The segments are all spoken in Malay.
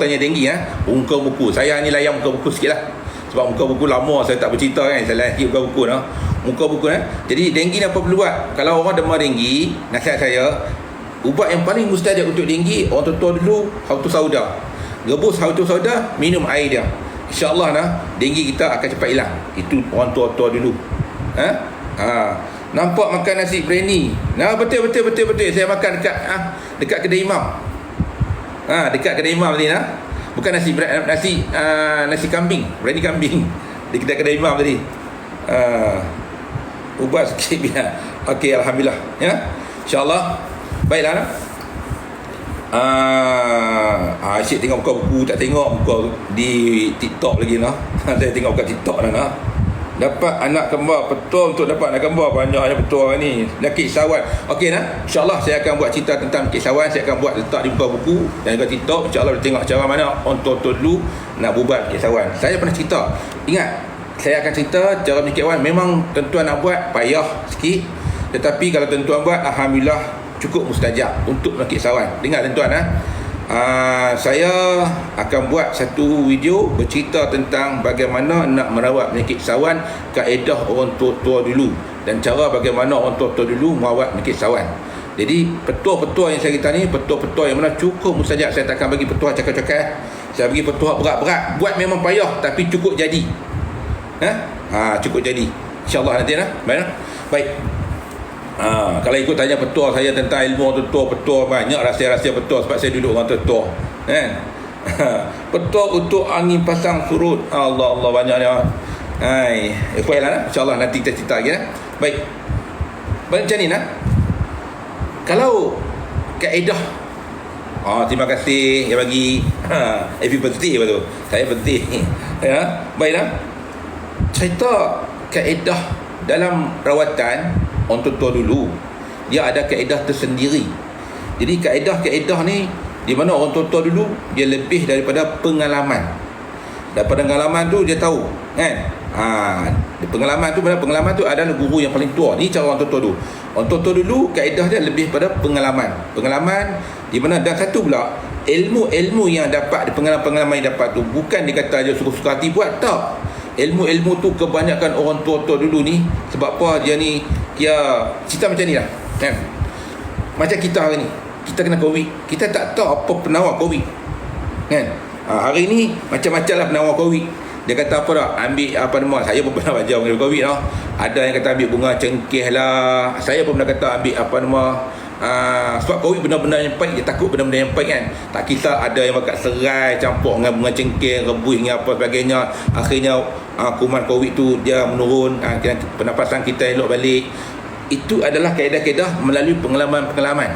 Tanya denggi muka buku. Saya ni layan muka buku sikit lah. Sebab muka buku lama saya tak bercerita kan. Saya layan sikit muka buku muka buku Jadi denggi ni apa perlu buat? Kalau orang demam denggi, nasihat saya, ubat yang paling mustajab untuk denggi, orang tua dulu hautu sauda. Rebus hautu sauda, minum air dia. InsyaAllah denggi kita akan cepat hilang. Itu orang tua dulu. Nampak makan nasi biryani. Betul. Saya makan dekat kedai imam. Dekat kedai imam tadi bukan nasi kambing, biryani kambing di kedai imam tadi. Ubat sikit biar. Okey, alhamdulillah InsyaAllah. Baiklah asyik tengok muka buku, tak tengok muka di TikTok lagi Saya tengok kat TikTok dapat anak kembar. Betul untuk dapat anak kembar banyaknya betul ni. Nakik sawan. Okey InsyaAllah saya akan buat cerita tentang nakik sawan. Saya akan buat letak di muka buku dan juga TikTok. InsyaAllah tengok cara mana orang tua dulu nak bubat nakik sawan. Saya pernah cerita. Ingat, saya akan cerita cara nakik sawan. Memang tuan-tuan nak buat payah sikit, tetapi kalau tuan-tuan buat, alhamdulillah cukup mustajab untuk nakik sawan. Dengar tuan-tuan saya akan buat satu video bercerita tentang bagaimana nak merawat penyakit sawan, kaedah orang tua dulu, dan cara bagaimana orang tua dulu merawat penyakit sawan. Jadi petua-petua yang saya cerita ni, petua-petua yang mana cukup mustajab. Saya takkan bagi petua cakap-cakap. Saya bagi petua berat-berat. Buat memang payah tapi cukup jadi. Cukup jadi. InsyaAllah nanti Baik. Kalau ikut tanya petua saya tentang ilmu orang tua, petua banyak rahsia-rahsia petua sebab saya duduk orang tua kan. Petua untuk angin pasang surut. Allah banyaknya. Baiklah InsyaAllah nanti kita cerita lagi Baik. Macam ni kalau kaedah terima kasih yang bagi happy birthday betul. Saya birthday baiklah. Cerita kaedah dalam rawatan orang tua dulu, dia ada kaedah tersendiri. Jadi kaedah ni di mana orang tua dulu dia lebih daripada pengalaman. Daripada pengalaman tu dia tahu kan. Pengalaman tu adalah guru yang paling tua. Ni cara orang tua dulu. Orang tua dulu kaedah dia lebih pada pengalaman di mana, dan satu pula ilmu yang dapat, pengalaman yang dapat tu bukan dikata dia suka-suka hati buat, tak. Ilmu tu kebanyakan orang tua dulu ni, sebab apa dia ni, dia cerita macam ni kan. Macam kita hari ni, kita kena COVID, kita tak tahu apa penawar COVID kan. Hari ni macam-macam lah penawar COVID. Dia kata apa ambil saya pun pernah baca mengenai COVID Ada yang kata ambil bunga cengkeh lah. Saya pun pernah kata ambil sebab COVID benda-benda yang pahit, dia takut benda-benda yang pahit kan. Tak kisah ada yang makan serai campur dengan bunga cengkeh, rebus dengan apa sebagainya. Akhirnya kuman COVID tu dia menurun, pernafasan kita elok balik. Itu adalah kaedah-kaedah melalui pengalaman-pengalaman.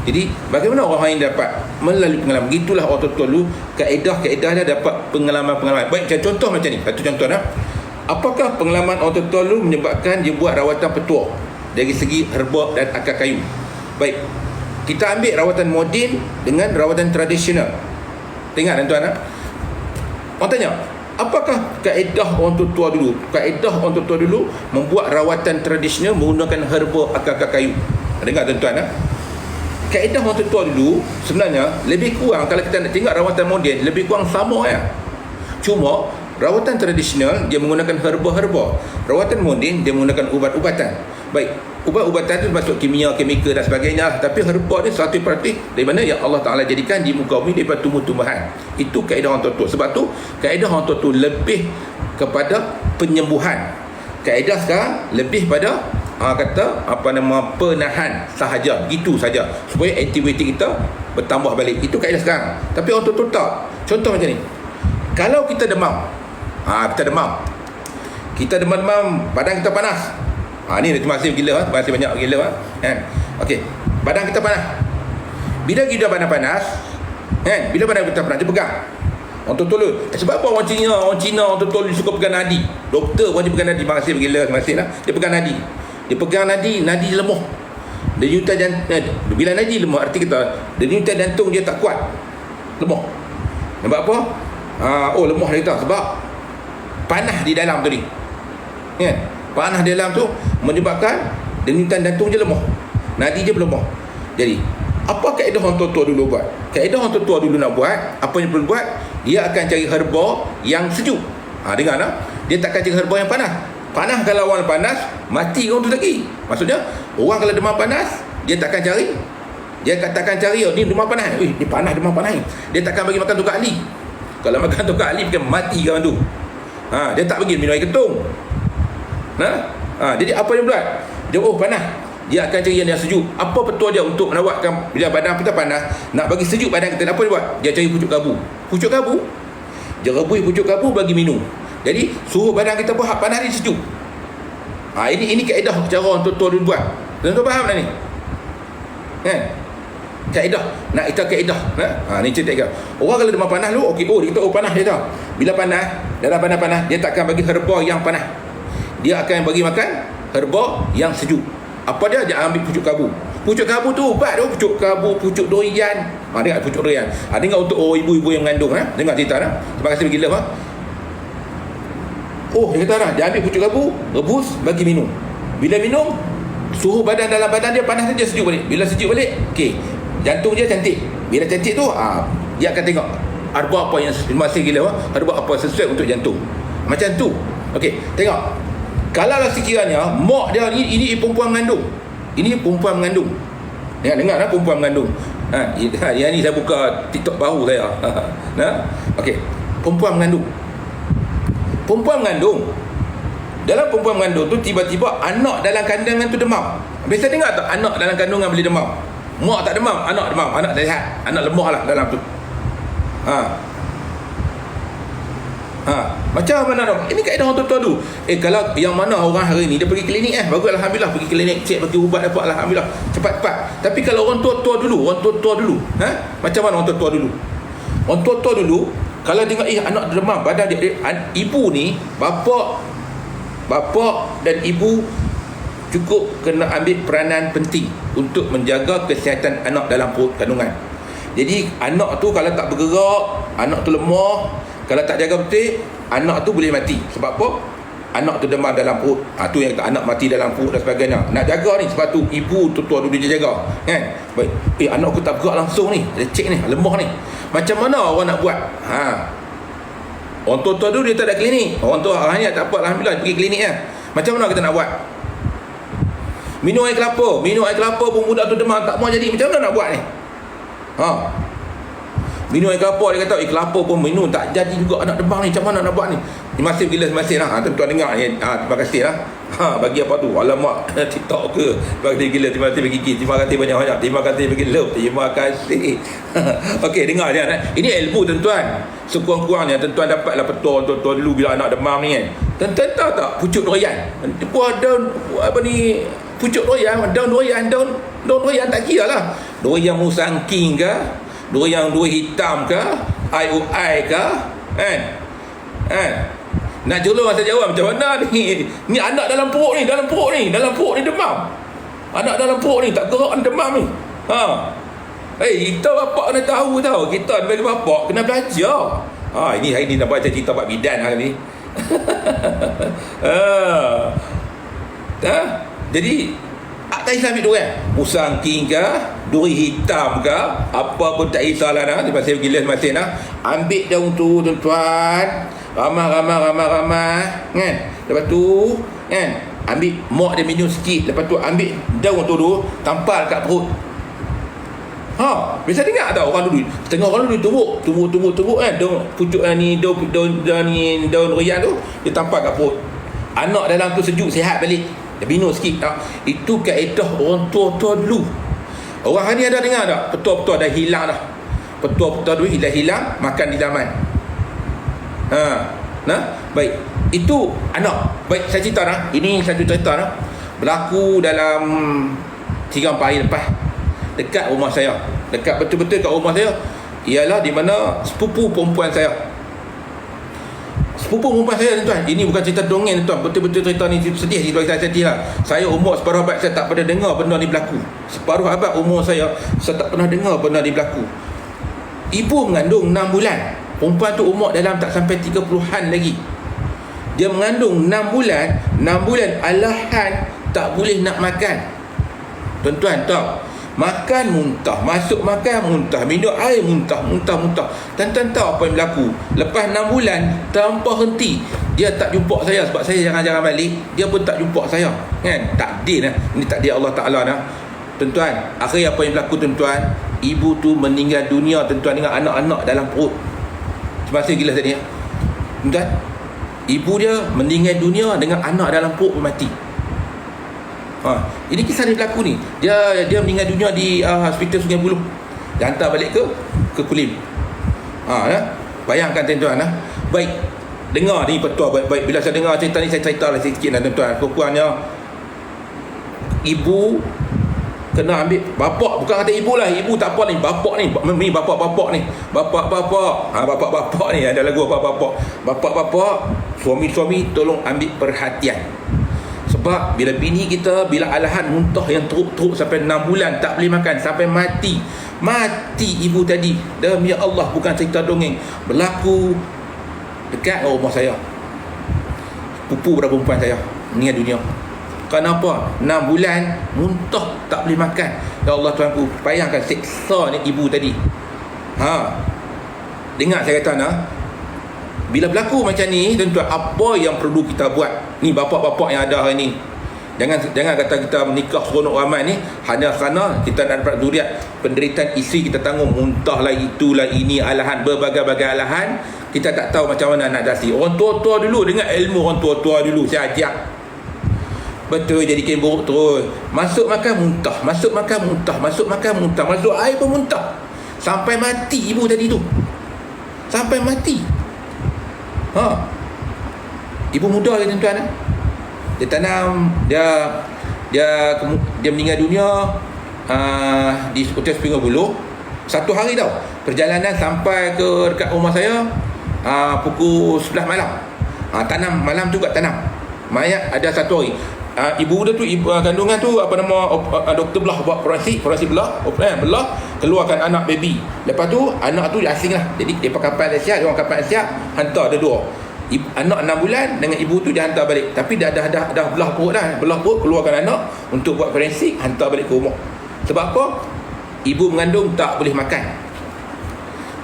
Jadi bagaimana orang lain dapat melalui pengalaman? Gitulah orang tua dulu, kaedah-kaedah dia dapat pengalaman-pengalaman. Baik, contoh macam ni. Satu contoh apakah pengalaman orang tua dulu menyebabkan dia buat rawatan petua dari segi herba dan akar kayu? Baik, kita ambil rawatan moden dengan rawatan tradisional. Tengok tuan-tuan orang tanya, apakah kaedah orang tua dulu? Kaedah orang tua dulu membuat rawatan tradisional menggunakan herba akar kayu. Dengar tuan-tuan kaedah orang tua dulu sebenarnya lebih kurang, kalau kita nak tengok rawatan moden, lebih kurang sama Cuma rawatan tradisional dia menggunakan herba-herba, rawatan moden dia menggunakan ubat-ubatan. Baik, ubat-ubatan itu masuk kimia, kemikal dan sebagainya, tapi herba ni 100% dari mana yang Allah Ta'ala jadikan di muka bumi daripada tumbuh-tumbuhan. Itu kaedah orang tua. Sebab tu kaedah orang tua lebih kepada penyembuhan. Kaedah sekarang lebih pada penahan sahaja, gitu saja, supaya aktiviti kita bertambah balik. Itu kaedah sekarang. Tapi orang tua tak. Contoh macam ni, kalau kita demam, kita demam, badan kita panas. Ni masih gila, masih banyak gila kan. Okey, badan kita panas. Bila kita badan panas kan, bila badan kita panas, dia pegang. Orang tua sebab apa orang Cina, orang tua dia suka pegang nadi. Doktor pun dia pegang nadi. Makasih gila, dia pegang nadi. Dia pegang nadi lemah. Denyutan jantung, bila nadi lemah, arti kata denyutan jantung dia tak kuat, lemah. Nampak apa? Lemah dia tak, sebab panas di dalam tu ni kan. Panas di dalam tu menyebabkan denyutan jantung je lemah, nadi je lemah. Jadi Apa kaedah orang tua-tua dulu buat? Kaedah orang tua-tua dulu nak buat, apa yang perlu buat? Dia akan cari herba yang sejuk. Dengar tak? Dia takkan cari herba yang panas. Panas kalau orang panas, mati orang tu lagi. Maksudnya, orang kalau demam panas, dia takkan cari. Dia takkan cari, ni demam panas. Ni panas, demam panas. Dia takkan bagi makan tukar Ali. Kalau makan tukar Ali, dia mati kawan tu. Dia tak bagi minum air ketung. Jadi apa dia buat? Dia panas. Dia akan cari yang sejuk. Apa petua dia untuk menawarkan bila badan kita panas, nak bagi sejuk badan kita, apa dia buat? Dia cari pucuk kabu. Pucuk kabu, dia rebus pucuk kabu bagi minum. Jadi suhu badan kita pun panas ni sejuk. Ini kaedah cara orang tua-tua dulu buat. Tuan-tuan faham tak ni? Kan? Kaedah. Nak kita kaedah. Ni cerita kita. Orang kalau demam panas dulu, okey, dia kata panas dia tahu. Bila panas, dalam panas-panas, dia takkan bagi herba yang panas. Dia akan bagi makan herba yang sejuk. Apa dia? Dia ambil pucuk kabu. Pucuk kabu tu ubat tu. Pucuk kabu, pucuk durian. Dengar pucuk durian. Dengar untuk ibu-ibu yang mengandung. Dengar cerita. Terima kasih bagi love. Dia kata dia ambil pucuk kabu, rebus, bagi minum. Bila minum, suhu dalam badan dia panas saja, sejuk balik. Bila sejuk balik, okey, jantung dia cantik. Bila cantik tu, dia akan tengok herba apa yang masih gila, herba apa sesuai untuk jantung. Macam tu. Okey, tengok. Kalau sekiranya mak dia ini perempuan mengandung. Ini perempuan mengandung. Dengar perempuan mengandung. Yang ni saya buka TikTok baru saya. Okey, perempuan mengandung. Perempuan mengandung. Dalam perempuan mengandung tu tiba-tiba anak dalam kandungan tu demam. Biasa dengar tak anak dalam kandungan boleh demam? Mak tak demam, anak demam, anak sihat, anak lemah lah dalam tu. Macam mana dong? Ini kaedah orang tua-tua dulu. Kalau yang mana orang hari ni dia pergi klinik, bagus, alhamdulillah, pergi klinik, cek, bagi ubat, dapat, alhamdulillah, cepat-cepat. Tapi kalau orang tua-tua dulu, macam mana orang tua-tua dulu? Orang tua-tua dulu, kalau tengok anak demam, badan dia, ibu ni, bapa dan ibu cukup kena ambil peranan penting untuk menjaga kesihatan anak dalam perut kandungan. Jadi anak tu kalau tak bergerak, anak tu lemah, kalau tak jaga betul, anak tu boleh mati. Sebab apa? Anak tu demam dalam perut. Tu yang anak mati dalam perut dan sebagainya. Nak jaga ni, sebab tu ibu tua-tua dulu dia jaga. Kan? Baik. Anak aku tak bergerak langsung ni. Dia cek ni, lemah ni. Macam mana orang nak buat? Orang tua-tua dulu dia tak ada klinik. Orang tua hanya tak apa, alhamdulillah, pergi klinik kan. Macam mana kita nak buat? Minum air kelapa. Minum air kelapa pun budak tu demam tak mau jadi. Macam mana nak buat ni? Minum air kelapa, dia kata kelapa pun minum tak jadi juga anak demam ni. Macam mana nak buat ni? Ni masih gila masih lah. Tuan-tuan dengar ni. Terima kasih lah. Bagi apa tu? Alamak, TikTok ke? Terima kasih gila. Terima kasih bagi terima kasih banyak-banyak. Terima kasih bagi love. Terima kasih. Okey, dengar dia. Ini ilmu tuan-tuan. Sekurang-kurangnya tuan-tuan dapatlah petua tuan-tuan dulu bila anak demam ni kan. Tuan-tuan tahu tak pucuk durian? Buat daun apa ni? Pucuk durian, daun durian tak kira lah. Durian musangking ke? Durian hitam ke? IOI ke? Kan? Nak jelur masa jawab macam mana ni? Ni anak dalam perut ni demam. Anak dalam perut ni tak gerak, demam ni. Kita bapak kena tahu tau. Kita sebagai bapak kena belajar. Ini hari ni nak baca cerita Pak Bidan hari ni. Jadi tak kisah ambil durian musangking ke, duri hitam ke, apa pun tak kisahlah dah. Dia masih gila masih dah. Ambil daun tu tuan-tuan, ramah kan. Lepas tu kan, ambil mak dia minum sikit. Lepas tu ambil daun tu dulu, tampal kat perut. Bisa dengar tak orang dulu? Setengah orang dulu tumbuk kan, daun pucuk ni, daun durian tu dia tampal kat perut. Anak dalam tu sejuk, sihat balik. Dia minum sikit tak? Itu kaedah orang tua-tua dulu. Orang hari ni ada dengar tak? Petua-petua dah hilang dah. Petua-petua dulu dah hilang, makan di zaman. Baik. Itu anak. Baik, saya cerita dah. Ini satu cerita dah. Berlaku dalam 3-4 hari lepas. Dekat rumah saya. Dekat betul-betul kat rumah saya. Ialah di mana sepupu perempuan saya. Sepupu perempuan saya tuan. Ini bukan cerita dongeng tuan. Betul-betul cerita ni sedih. Saya sedih lah. Saya umur separuh abad, saya tak pernah dengar benda ni berlaku. Separuh abad umur saya tak pernah dengar benda ni berlaku. Ibu mengandung 6 bulan. Perempuan tu umur dalam tak sampai 30-an lagi. Dia mengandung 6 bulan. 6 bulan alahan tak boleh nak makan. Tuan-tuan tahu, Makan muntah, masuk makan muntah, minum air muntah. Dan tahu apa yang berlaku. Lepas 6 bulan tanpa henti, dia tak jumpa saya sebab saya jarang-jarang balik. Dia pun tak jumpa saya. Kan? Takdir lah. Ini takdir Allah Ta'ala lah. Tuan-tuan, akhir apa yang berlaku tuan-tuan? Ibu tu meninggal dunia tuan-tuan dengan anak-anak dalam perut. Semasa gila tadi ya. Tuan-tuan, ibu dia meninggal dunia dengan anak dalam perut pun mati. Ini kisah dia berlaku ni. Dia meninggal dunia di hospital Sungai Buloh. Dia hantar balik ke Kulim. Bayangkan tuan-tuan lah. Baik, dengar ni petua baik-baik. Bila saya dengar cerita ni, saya cerita lah sikit lah tuan-tuan. Kurang-kurangnya ibu kena ambil bapak, bukan kata ibu lah, ibu tak apa ni, bapak ni, ni bapak-bapak ni, bapak-bapak ni, ada lagu bapak-bapak, suami-suami tolong ambil perhatian. Sebab bila bini kita, bila alahan muntah yang teruk-teruk sampai 6 bulan tak boleh makan, sampai mati ibu tadi, demi Allah bukan cerita dongeng, berlaku dekat rumah saya. Pupu pada perempuan saya meninggal dunia. Kenapa? 6 bulan muntah tak boleh makan. Ya Allah Tuhanku, bayangkan seksa ni ibu tadi. Dengar saya kata bila berlaku macam ni tuan-tuan, apa yang perlu kita buat? Ni bapak-bapak yang ada hari ni, jangan kata kita menikah seronok ramai ni hanya kerana kita nak dapat zuriat. Penderitaan isteri kita tanggung, muntah lah, itulah, ini alahan, berbagai-bagai alahan. Kita tak tahu macam mana nak dasi. Orang tua-tua dulu, dengan ilmu orang tua-tua dulu saya ajak. Betul, jadi kain buruk terus. Masuk makan muntah, masuk air pun muntah. Sampai mati ibu tadi tu. Sampai mati. Ibu muda ke tuan-tuan. Dia tanam, dia meninggal dunia di Hotel Sungai Buloh. 1 hari tau. Perjalanan sampai ke dekat rumah saya pukul 11 malam. Tanam malam juga tanam. Mayat ada 1 hari. Ibu dia tu, ibu kandungan tu apa nama, doktor belah buat forensik belah keluarkan anak baby. Lepas tu anak tu asing lah, jadi dia pakai kapal Asia, dia orang kapal Asia hantar ada 2 anak 6 bulan dengan ibu tu dia hantar balik, tapi dah belah perut keluarkan anak untuk buat forensik, hantar balik ke rumah. Sebab apa? Ibu mengandung tak boleh makan.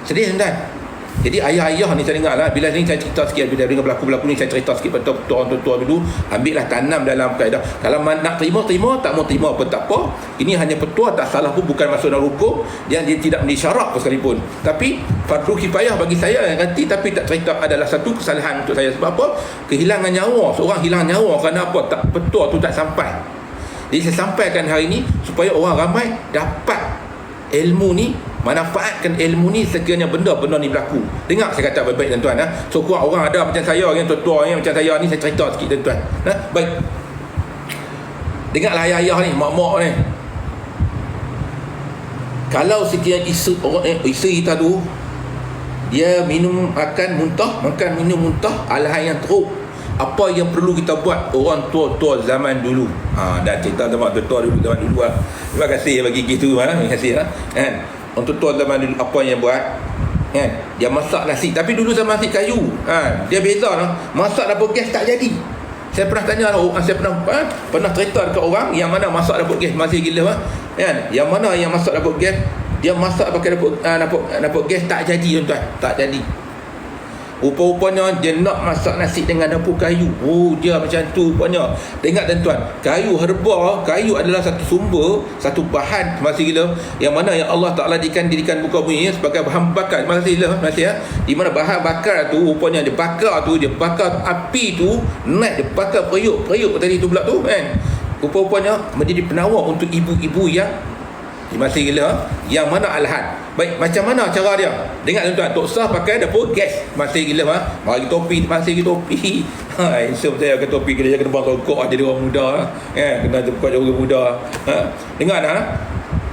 Sedih tuan. Jadi ayah-ayah ni saya dengar lah, bila ni saya cerita sikit, bila dengan berlaku ni saya cerita sikit pada orang tua dulu, ambillah tanam dalam kaedah. Kalau nak terima, tak mau terima pun tak apa. Ini hanya petua, tak salah pun, bukan masuk dalam hukum, dia tidak menjadi syarat pun sekalipun. Tapi fardu kifayah bagi saya yang ganti, tapi tak cerita adalah satu kesalahan untuk saya. Sebab apa? Kehilangan nyawa, seorang hilang nyawa kerana apa? Tak, petua tu tak sampai. Jadi saya sampaikan hari ni supaya orang ramai dapat ilmu ni, manfaatkan ilmu ni sekiranya benda-benda ni berlaku. Dengar saya kata baik-baik tuan-tuan. So kurang orang ada macam saya, yang tua-tua yang macam saya ni, saya cerita sikit tuan-tuan. Baik, dengarlah ayah-ayah ni, mak-mak ni. Kalau sekiranya isteri kita tu dia minum minum muntah alahan yang teruk, apa yang perlu kita buat orang tua-tua zaman dulu? Dah cerita zaman tua-tua dulu, zaman dulu lah. Terima kasih bagi gitu. Terima kasih lah. Orang tua-tua zaman dulu apa yang buat? Dia masak nasi, tapi dulu zaman nasi kayu. Dia beza lah. Masak dapur gas tak jadi. Saya pernah tanya orang, saya pernah cerita dekat orang yang mana masak dapur gas masih gila yang mana yang masak dapur gas, dia masak pakai dapur gas tak jadi tuan-tuan, tak jadi. Rupa-rupanya dia nak masak nasi dengan dapur kayu. Dia macam tu rupanya. Dengar tuan-tuan, kayu herba, kayu adalah satu sumber, satu bahan masih gila yang mana yang Allah Ta'ala dirikan muka bumi sebagai bahan bakar. Masih ya. Di mana bahan bakar tu rupanya dia bakar api tu naik, dia bakar periuk tadi tu pula tu rupa-rupanya menjadi penawar untuk ibu-ibu yang masih gila, yang mana alhan. Baik, macam mana cara dia? Dengar tuan-tuan, tak usah pakai dapur gas. Masih gila mari topi, masih topi. Insya saya ke topi kena jaga depan rokok jadi orang muda kena depan orang muda. Dengar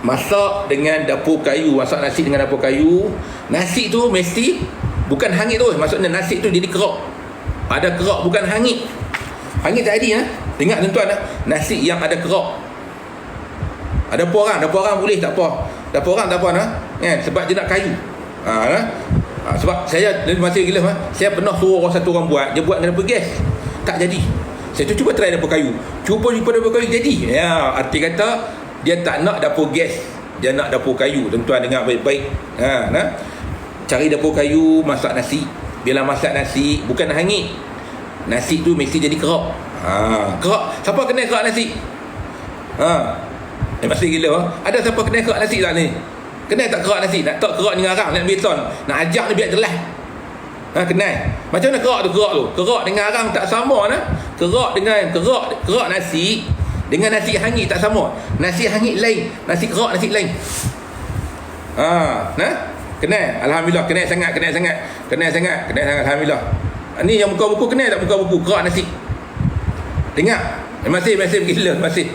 masak dengan dapur kayu, masak nasi dengan dapur kayu. Nasi tu mesti bukan hangit tu, maksudnya nasi tu jadi kerak. Ada kerak, bukan hangit. Hangit tak ada. Dengar tuan-tuan, nasi yang ada kerak. Dapur orang boleh tak apa. Dapur orang tak apa sebab dia nak kayu. Sebab saya masih gila saya pernah suruh satu orang buat, dia buat dengan dapur gas. Tak jadi. Saya tu cuba try dapur kayu. Cuba dapur kayu jadi. Arti kata Dia tak nak dapur gas, dia nak dapur kayu. Tuan-tuan dengar baik-baik. Cari dapur kayu, masak nasi. Bila masak nasi, bukan hangit. Nasi tu mesti jadi kerak. Kerak. Siapa kena kerak nasi? Masih gila. Ada siapa kena kerak nasi tak ni? Kena tak kerak nasi? Nak tak kerak dengan arang, nak beton, nak ajak ni biar jelas. Kenal. Macam mana kerak tu? Kerak dengan arang tak sama nah. Kerak nasi dengan nasi hangit tak sama. Nasi hangit lain, nasi kerak nasi lain. Kenal. Alhamdulillah, kenal sangat alhamdulillah. Ni yang buka buku kenal tak buka buku kerak nasi? Dengar. Masih gila, masih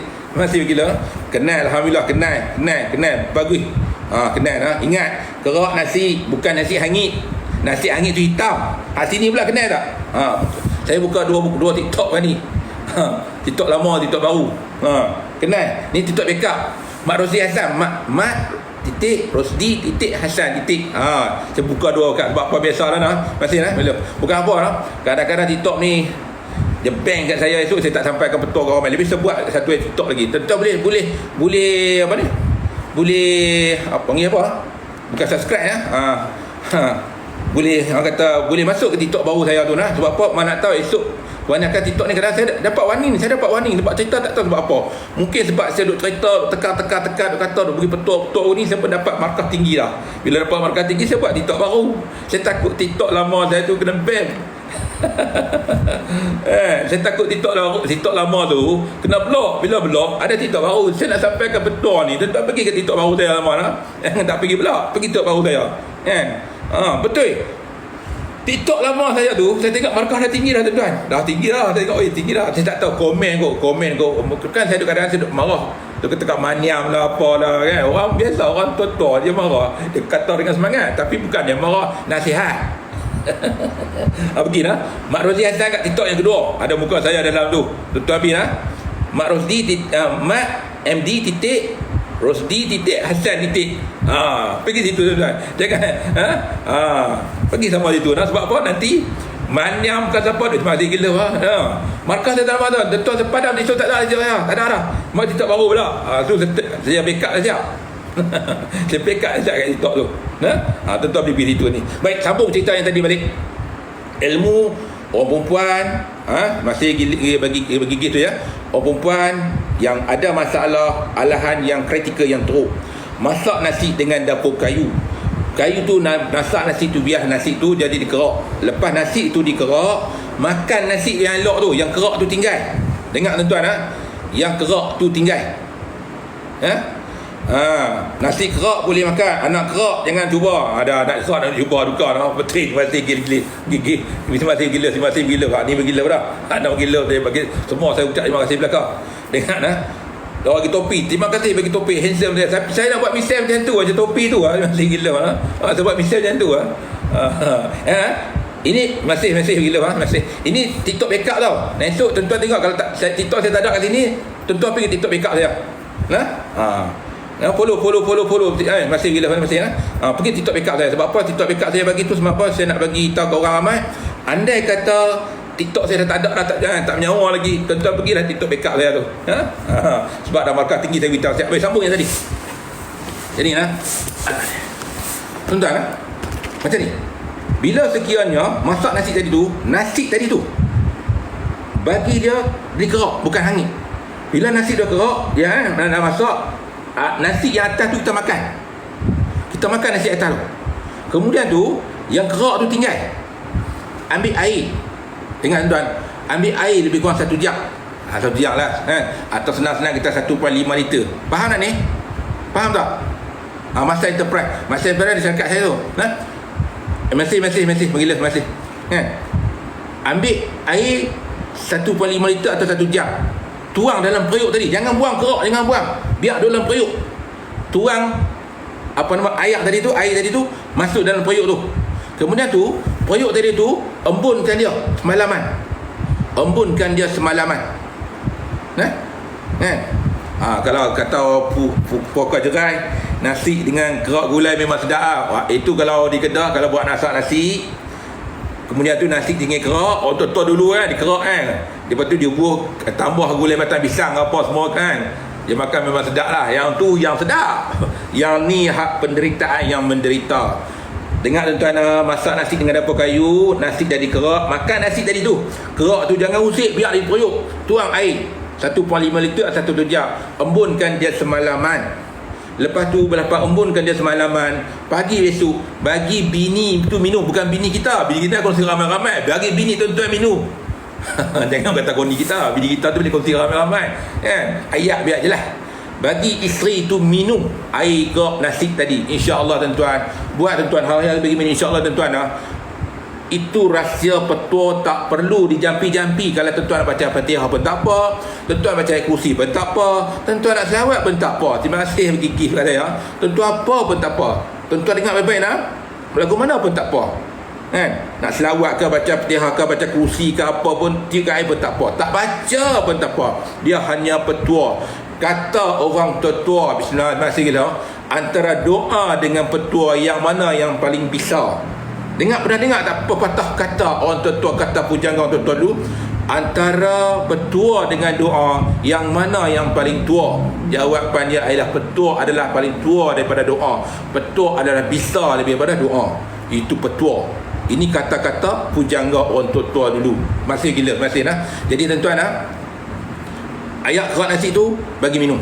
gila. Kenal alhamdulillah, kenal. Bagus. Kenal. Ingat, kerak nasi bukan nasi hangit. Nasi hangit tu hitam. Sini pula kenal tak? Saya buka dua TikTok kan ni. TikTok lama, TikTok baru. Kenal. Ni TikTok backup. Mak Rosdi Hassan. Mak titik Rosdi titik Hassan titik. Saya buka dua kat sebab apa biasalah nah. Masih nah. Bukan apa nah. Kadang-kadang TikTok ni dia bank kat saya, esok saya tak sampaikan betul ke orang. Lebih saya buat satu TikTok lagi. Tentu boleh apa ni? Boleh apa panggil apa? Bukan subscribe ya. Boleh orang kata boleh masuk ke TikTok baru saya tu nah. Sebab apa? Mana tahu esok kebanyakan TikTok ni kadang saya dapat warning. Saya dapat warning sebab cerita tak tahu sebab apa. Mungkin sebab saya duk cerita tekan duk kata duk bagi betul ni saya pun dapat markah tinggi dah. Bila dapat markah tinggi saya buat TikTok baru. Saya takut TikTok lama saya tu kena ban. Saya takut TikTok lama tu kena block. Bila block ada TikTok baru. Saya nak sampaikan betul ni. Tak pergi ke TikTok baru saya lama lah. Tak pergi pula. Pergi TikTok baru saya. Betul. TikTok lama saya tu, saya tengok markah dah tinggi dah tuan-tuan. Dah tinggi dah. Saya tengok tinggi dah. Saya tak tahu komen kot. Kan saya kadang-kadang saya duk marah. Dia kata maniam lah apalah kan. Orang biasa, orang tua-tua dia marah. Dia kata dengan semangat. Tapi bukan dia marah nasihat. Pergi lah. Mak Rosdi Hassan kat TikTok yang kedua. Ada muka saya dalam tu. Tuan-tuan pergi lah. Mak Rosdi Mak MD titik Rosdi titik Hassan titik. Pergi situ tuan-tuan. Jangan pergi sama situ nah. Sebab apa? Nanti maniam ke siapa dia masih gila markah saya dalam tu. Tuan sepadam esok tak ada saya. Tak ada dah. Mak TikTok baru pula. Tu saya backup dah siap. Saya backup dah siap kat TikTok tu. Tuan-tuan pergi situ ni. Baik, sambung cerita yang tadi balik. Ilmu orang perempuan masih bagi gitu ya. Orang perempuan yang ada masalah alahan yang kritikal yang teruk. Masak nasi dengan dapur kayu. Kayu tu masak nasi tu, biar nasi tu jadi dikerak. Lepas nasi tu dikerak, makan nasi yang elok tu, yang kerak tu tinggal. Dengar tuan-tuan yang kerak tu tinggal. Nasi kerak boleh makan. Anak kerak jangan cuba. Ada anak kerak nak cuba duka betul masih gila. Masih gila. Ni bergila dah. Anak bergila saya bagi semua saya ucap terima kasih belakang. Dengar dah bagi topi. Terima kasih bagi topi handsome dia. Tapi saya nak buat misal macam tu aja topi tu masih gila saya buat misal macam tu Ini masih gila masih. Ini TikTok backup tau. Esok tuan-tuan tengok kalau tak TikTok saya tak ada kat sini, tuan-tuan pergi TikTok backup saya. Follow masih gila masih pergi TikTok backup saya. Sebab apa TikTok backup saya bagi tu? Sebab apa saya nak bagi tahu ke orang ramai. Andai kata TikTok saya dah tak ada dah, tak menyawa lagi, tuan-tuan pergilah TikTok backup saya tu. Sebab dah markah tinggi saya beritahu siap. Baik, sambung yang tadi. Jadi tuan-tuan macam ni. Bila sekiranya masak nasi tadi tu bagi dia dikerak, bukan hangit. Bila nasi dah kerak, dia nak masak nasi yang atas tu kita makan. Kita makan nasi atas tu. Kemudian tu yang kerak tu tinggal. Ambil air. Dengar tuan, ambil air lebih kurang 1 jam. 1 jam lah atau senang-senang kita 1.5 liter. Faham tak ni? Faham tak? Masa Enterprise dia cakap saya tu masih menggila masih ambil air 1.5 liter atau 1 jam. Tuang dalam periuk tadi. Jangan buang kerak, jangan buang. Biar dalam periuk. Tuang air tadi tu masuk dalam periuk tu. Kemudian tu periuk tadi tu embunkan dia semalaman. Kalau kata pokok jerai, nasi dengan kerak gulai memang sedap. Itu kalau di Kedah, kalau buat nasi, kemudian tu nasi dengan kerak, otot dulu dikerak Lepas tu dia buah tambah gulai batang pisang apa semua kan. Dia makan memang sedap lah. Yang tu yang sedap. Yang ni hak penderitaan yang menderita. Dengar tuan-tuan, masak nasi dengan dapur kayu, nasi jadi kerak, makan nasi tadi tu. Kerak tu jangan usik, biar dia periuk. Tuang air 1.5 liter atau 1 jam. Embunkan dia semalaman. Lepas tu lepas embunkan dia semalaman, pagi besok bagi bini tu minum. Bukan bini kita. Bini kita kongsi ramai-ramai. Bagi bini tuan-tuan minum. Jangan kata koni kita. Bini kita tu boleh kongsi ramai-ramai. Ayat biar je lah. Bagi isteri tu minum air kerak nasi tadi. InsyaAllah tuan-tuan. Buat tuan-tuan hal-hal bagaimana insyaAllah tuan-tuan. Itu rahsia petua, tak perlu dijampi-jampi. Kalau tuan-tuan nak baca Fatihah pun tak apa, tuan-tuan baca ayat kursi pun tak apa, tuan-tuan nak selawat pun tak apa. Terima kasih bagi gift kat saya. Tuan-tuan apa pun tak apa. Tuan-tuan dengar baik-baik nak. Lagu mana pun tak apa. Kan? Nak selawat ke, baca Fatihah ke, baca kursi ke, apa pun, tiup air pun tak apa. Tak baca pun tak apa. Dia hanya petua. Kata orang tua-tua, bismillahirrahmanirrahim, antara doa dengan petua yang mana yang paling bisa? Pernah dengar tak pepatah kata orang tua-tua kata pujangga orang tua-tua dulu? Antara petua dengan doa, yang mana yang paling tua? Jawapan dia adalah petua adalah paling tua daripada doa. Petua adalah bisa lebih daripada doa. Itu petua. Ini kata-kata pujangga orang tua-tua dulu. Masih gila, masih nah. Jadi tuan-tuan ayat kerak nasi tu bagi minum.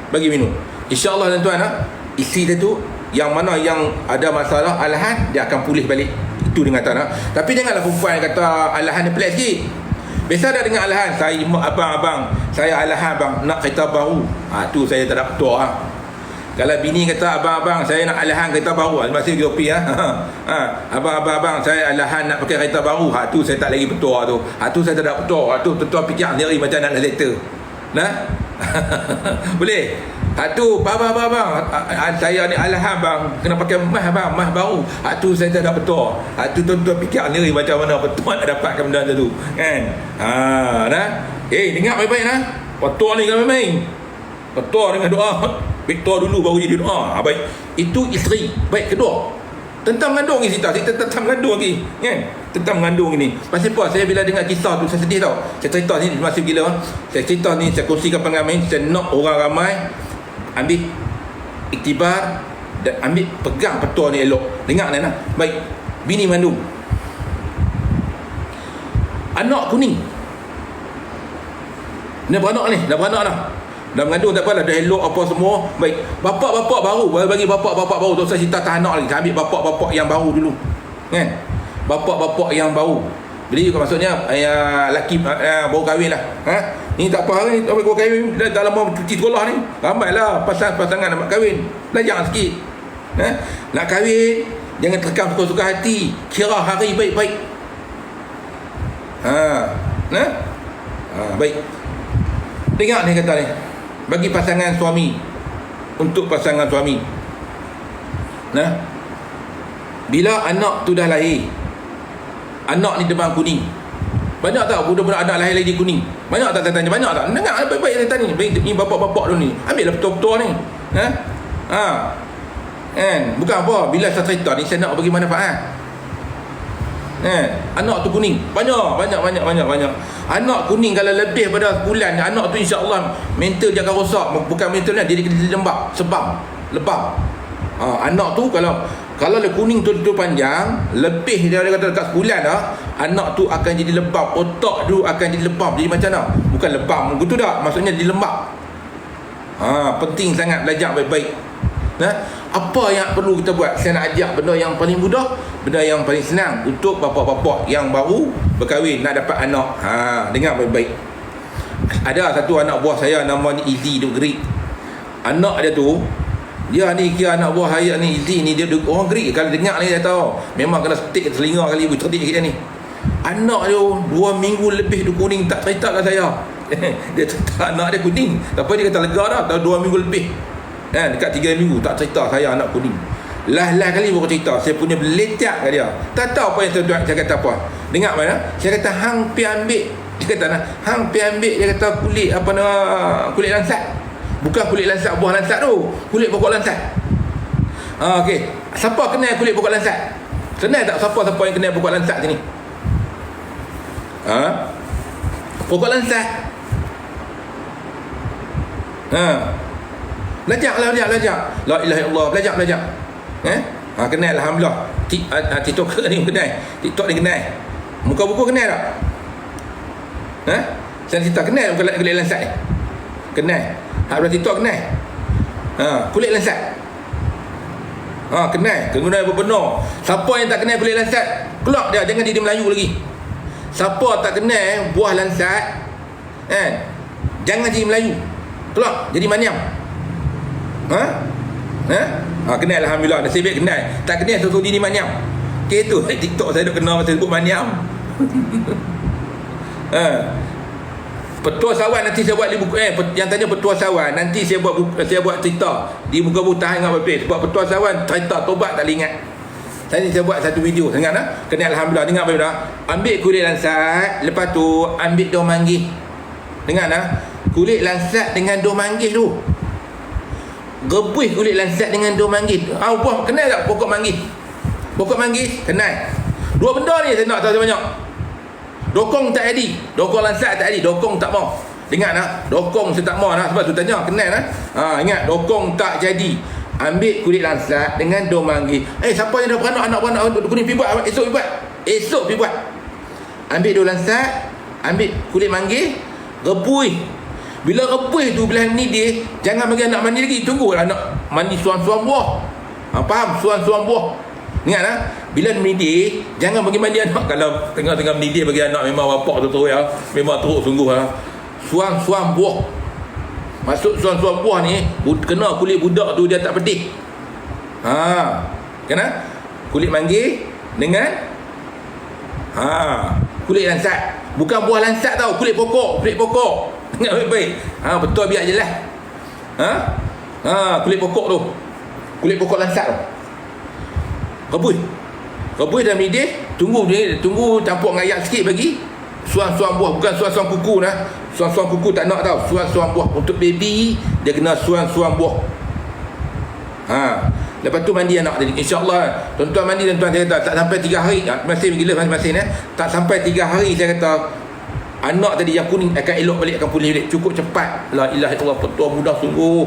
Bagi minum. InsyaAllah tuan-tuan isi dia tu yang mana yang ada masalah alahan, dia akan pulih balik. Itu dengan tanah. Tapi janganlah perempuan kata alahan dia pelik sikit. Biasa dah dengar alahan, saya abang, saya alahan bang nak kereta baru. Tu saya tak ada petua. Kalau bini kata abang, saya nak alahan kereta baru, masih kopi abang, saya alahan nak pakai kereta baru. Tu saya tak lagi petua tu. Tu saya tak ada petua. Tu tuan fikir sendiri macam nak letter. Boleh? Tu bang, saya ni alahan bang, kena pakai mah baru. Tu saya tak ada petua. Tu tuan-tuan fikir sendiri macam mana petua nak dapatkan benda tu kan. Dengar baik-baik petua ni kan main. Petua dengan doa. Petua dulu baru jadi doa. Baik. Itu isteri. Baik, kedua. Tentang mengandung ni cerita tentang mengandung lagi kan. Tentang mengandung ini. Pasal apa? Saya bila dengar kisah tu saya sedih tau. Saya cerita ni masih gila. Saya cerita ni, saya kongsikan pengalaman. Saya nak orang ramai ambil iktibar dan ambil pegang petua ni elok. Dengar ni baik. Bini mengandung, anak kuning. Dah beranak dah. Dah mengandung tak apalah, dah elok apa semua. Baik. Bapak-bapak baru, bagi bapak-bapak baru tu saya cerita tak anak lagi. Saya ambil bapak-bapak yang baru dulu. Kan? Bapak-bapak yang baru. Jadi maksudnya lelaki baru kahwin lah. Ni tak apa ni, baru kahwin dah lama cuti sekolah ni. Ramailah pasangan nak kahwin. Belajar sikit. Nak kahwin jangan terkam suka-suka hati. Kira hari baik-baik. Baik. Dengar ni kata ni. Bagi pasangan suami, untuk pasangan suami, bila anak tu dah lahir, anak ni demam kuning. Banyak tak budak-budak anak lahir lagi kuning? Banyak tak tanya? Banyak tak? Dengar baik-baik tanya ni. Baik ni bapak-bapak tu ni. Ambil lah betul-betul ni. Kan? Bukan apa, bila saya cerita ni saya nak bagi manfaat. Anak tu kuning. Banyak. Anak kuning kalau lebih pada sebulan, anak tu insya-Allah mental dia akan rosak. Bukan mentalnya, dia lembab, lebam. Anak tu kalau le kuning tu panjang, lebih dia kata dekat sebulan dah, anak tu akan jadi lebam. Otak tu akan jadi lebam. Jadi macam mana? Bukan lebam begitu dah, maksudnya jadi lembab. Penting sangat belajar baik-baik. Apa yang perlu kita buat? Saya nak ajak benda yang paling mudah, benda yang paling senang untuk bapa-bapa yang baru berkahwin nak dapat anak. Dengar baik-baik. Ada satu anak buah saya nama ni Izzy duk Greek. Anak dia tu, dia ni kira anak buah saya ni Izzy ni, dia orang Greek. Kalau dengar ni dia tahu memang kena stick telinga kali ibu, cerdik kita ni. Anak dia 2 minggu lebih tu kuning, tak cerita kat saya. Dia cerita anak dia kuning, tapi dia kata lega dah, dah 2 minggu lebih. Dekat 3 minggu tak cerita saya anak kuning. Lah kali baru cerita, saya punya belecak kat dia. Tak tahu apa yang saya kata apa. Dengar mana? Saya kata hang pi ambil. Dia kata hang pi ambil, dia kata kulit kulit lansat. Bukan kulit lansat buah lansat tu, kulit pokok lansat. Okey. Siapa kenal kulit pokok lansat? Kenal tak siapa yang kenal pokok lansat sini? Pokok lansat Belajar. La ilaha illallah. Belajar. Kenal alhamdulillah. TikTok ni kenal. TikTok ni kenal. Muka buku kenal tak? Saya cerita kenal kulit lansat ni. Kenal. Hak belah TikTok kenal. Kulit lansat. Kenal. Kegunaan yang benar. Siapa yang tak kenal kulit lansat, keluar dia, jangan dia Melayu lagi. Siapa tak kenal buah lansat, jangan jadi Melayu. Keluar jadi Manyam. Kenal alhamdulillah. Nasib baik kenal. Tak kenal tu jadi Manyam. Okay, tu TikTok saya dah kenal masa sebut Manyam. Petua Sawan nanti saya buat di buku yang tanya Petua Sawan nanti saya buat cerita di muka buku tahan dengan habis. Sebab Petua Sawan cerita tobat tak boleh ingat. Saya buat satu video dengar kena alhamdulillah. Dengar apa dah? Ambil kulit lansat, lepas tu ambil daun manggis. Dengar kulit lansat dengan daun manggis tu. Rebus kulit lansat dengan daun manggis. Buah kenal tak pokok manggis? Pokok manggis kenal. Dua benda ni saya nak tahu banyak. Dokong tak jadi, dokong lansat tak jadi, dokong tak mau. Dengar dokong saya tak mau sebab tu tanya kenal ingat dokong tak jadi. Ambil kulit lansat dengan daun manggis. Siapa yang dah beranak anak kuning pergi buat esok pergi buat. Ambil daun lansat, ambil kulit manggis, rebus. Bila rebus tu belah ni dia jangan bagi anak mandi lagi, tunggulah anak mandi suam-suam buah. Faham? Suam-suam buah. Ingat bila mendidih jangan bagi mandi anak. Kalau tengah-tengah mendidih bagi anak memang bapak tu teruk ya. Memang teruk sungguh Suam-suam buah. Masuk suam-suam buah ni kena kulit budak tu dia tak pedih. Kena kulit manggis dengan kulit lansat. Bukan buah lansat tau, kulit pokok. Ingat baik-baik. Betul biar je lah. Kulit pokok tu. Kulit pokok lansat tu. Rebus dah mendidih, tunggu campur dengan air sikit bagi suam-suam buah, bukan suam-suam kuku Suam-suam kuku tak nak tau, suam-suam buah. Untuk baby dia kena suam-suam buah. Lepas tu mandi anak tadi. InsyaAllah tuan-tuan mandi, tuan-tuan saya kata tak sampai 3 hari masih gila masing-masing tak sampai 3 hari saya kata anak tadi yang kuning akan elok balik, akan pulih balik cukup cepat. La ilaha illallah. Petua mudah sungguh.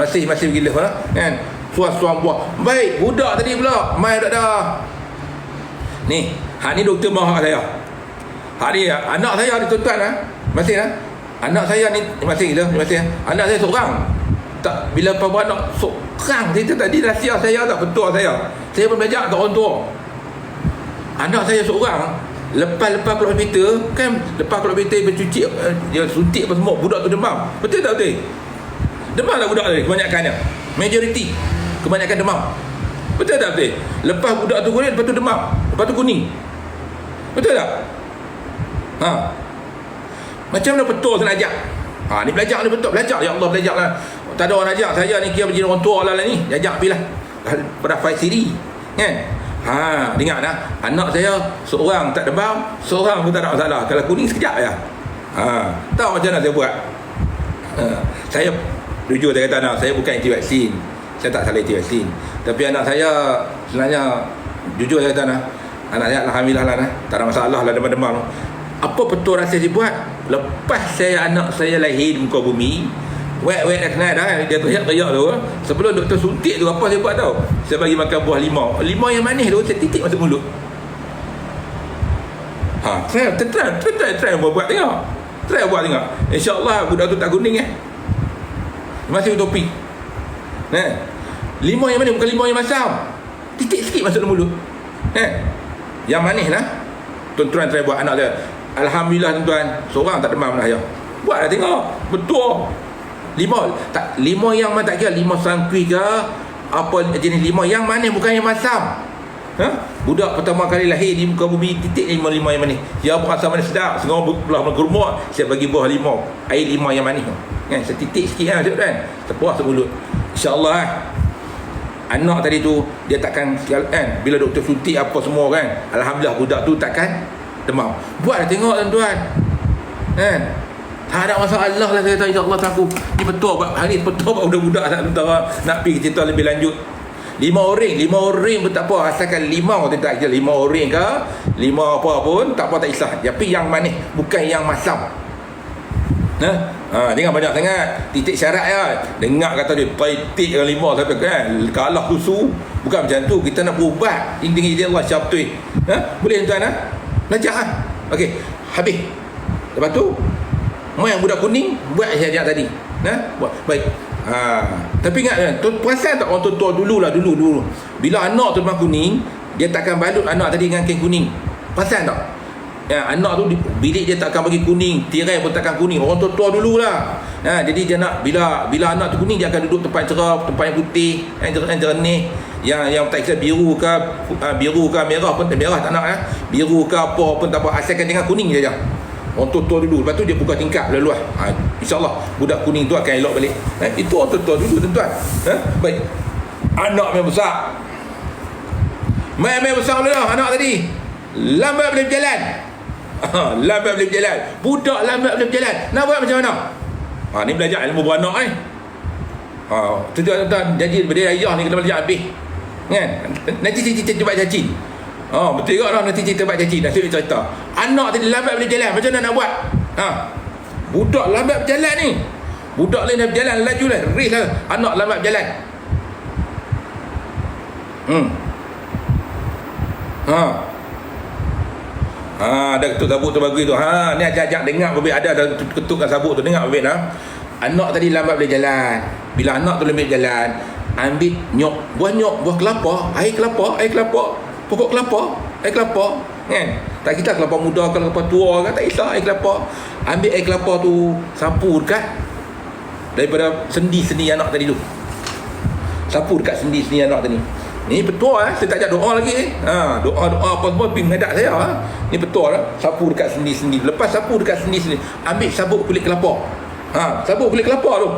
Masih gila kan. Suam-suam buah. Baik, budak tadi pula mai dah. Ni, ni doktor mahal saya. Ni anak saya ni tuan-tuan masih anak saya ni masih anak saya seorang. Tak bila anak seorang dia tadi rahsia saya tak betul saya. Saya pun belajar kat orang tua. Anak saya seorang lepas keluar hospital kan, lepas keluar hospital bercuci dia suntik apa semua, budak tu demam. Betul tak betul? Demam tak budak tadi kebanyakannya. Majoriti kebanyakan demam. Betul tak betul? Lepas budak tu kuning, lepas tu demam, lepas tu kuning. Betul tak? Macam mana betul saya nak ajak? Ni belajar ni betul. Belajar ya Allah, belajar lah. Tak ada orang ajak. Saya ni kira menjadi orang tua lah ni. Ajak pergi lah. Pada Faiz Siri kan? Dengar anak saya seorang tak demam, seorang pun tak ada masalah. Kalau kuning sekejap je. Tahu macam mana saya buat? Saya jujur saya kata saya bukan anti vaksin. Saya tak salah anti vaksin. Tapi anak saya sebenarnya jujur saya kata anak saya alhamdulillah tak ada masalah lah demam-demam. Apa betul rasa dia buat? Lepas anak saya lahir di muka bumi, wet dah kenal dah, dia teriak-teriak tu. Sebelum doktor suntik tu apa saya buat tahu? Saya bagi makan buah limau. Limau yang manis tu saya titik masuk mulut. Saya try buat tengok. Try buat tengok. InsyaAllah budak tu tak kuning masih utopi. Limau yang manis, bukan limau yang masam. Titik sikit masuk dalam mulut. Yang manis tuan-tuan try buat anak dia. Alhamdulillah tuan-tuan, seorang tak demam dah ya. Buat dah tengok. Betul. Limau yang mana tak kira limau sangkui ke apa jenis limau yang manis, bukan yang masam. Budak pertama kali lahir di muka bumi titik limau yang manis. Ya rasa manis sedap. Sengaja belah kurma, saya bagi buah limau, air limau yang manis kan. Saya titik sikit kan. Terpuas mulut. InsyaAllah anak tadi tu dia takkan kan, bila doktor suntik apa semua kan, alhamdulillah budak tu takkan demam. Buat dah tengok tuan-tuan kan. Tak ada masalah lah saya kata insyaAllah aku. Ni betul hari betul budak-budak nak pergi cerita lebih lanjut. 5 orang pun tak apa, asalkan limau tu tak kira 5 orang ke limau apa pun tak apa, tak kisah. Tapi yang manis, bukan yang masam. Jangan banyak sangat titik syarat ya. Dengar kata dia titik dengan 5 sampai kan kalah susu. Bukan macam tu. Kita nak berubat tinggi dia Allah syabtui. Boleh tuan belajar okey, habis. Lepas tu mai yang budak kuning buat saya tadi. Buat baik. Tapi ingat tu perasan tak orang tua dulu. Bila anak tu memang kuning, dia takkan balut anak tadi dengan kain kuning. Perasan tak? Anak tu bilik dia takkan bagi kuning, tirai pun takkan kuning. Orang tua dululah. Jadi dia nak bila anak tu kuning, dia akan duduk tempat cerah, tempat yang putih, yang jernih, yang tak kira biru ke merah pun merah tak nak biru ke apa pun tak apa, asalkan dengan kuning je. Orang tua dulu. Lepas tu dia buka tingkap laluah. InsyaAllah budak kuning tu akan elok balik. Itu orang tua dulu tuan-tuan. Baik. Anak main besar. Main besar dah anak tadi. Lambat boleh berjalan. Lambat boleh berjalan. Budak lambat boleh berjalan. Nak buat macam mana? Ni belajar ilmu beranak ni. Tuan-tuan janji daripada ayah ni kena belajar habis. Kan? Nanti cerita buat cacing. Betul juga lah nanti cerita buat cacing. Dah cerita. Anak tadi lambat boleh berjalan. Macam mana nak buat? Budak lambat berjalan ni. Budak lain dah berjalan laju lah. Race lah. Anak lambat berjalan. Ada ketuk sabuk tu bagi tu. Ni ajak dengar Babit, ada ketukkan sabuk tu, dengar Babit Anak tadi lambat boleh jalan. Bila anak tu lambat jalan, ambil buah kelapa, air kelapa, pokok kelapa, air kelapa, kan? Tak kita kelapa muda ke kelapa tua kan, tak kisah, air kelapa. Ambil air kelapa tu, sapu dekat daripada sendi anak tadi tu. Sapu dekat sendi anak tadi. Ni betul saya tak ajak doa lagi doa apa semua pergi menghadap saya Ni betul sapu dekat sendi. Lepas sapu dekat sendi, ambil sabuk kulit kelapa. Sabuk kulit kelapa tu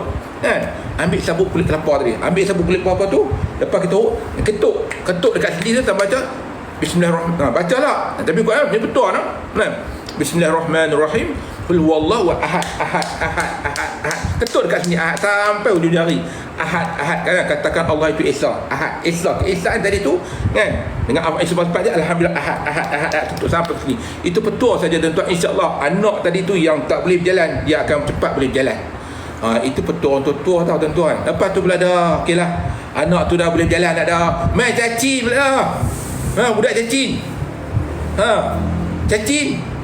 ambil sabuk kulit kelapa tadi. Ambil sabuk kulit kelapa tu, lepas kita ketuk dekat sendi tu, tak baca Bismillahirrahmanirrahim. Bacalah. Tapi kau ni betul Bismillahirrahmanirrahim. Qul huwallahu ahad. Ketuk dekat sini ahad sampai ujung jari. Ahad kan, katakan Allah itu Esa. Ahad. Esa tadi tu kan, dengan apa sebab dia alhamdulillah ahad ketuk sampai sini. Itu betul saja tuan-tuan. Insya-Allah anak tadi tu yang tak boleh berjalan, dia akan cepat boleh berjalan. Itu betul untuk tua tau tuan-tuan. Lepas tu pula dah okeylah, anak tu dah boleh berjalan dah. Mai cacing pula dah. Budak cacing. Cacing.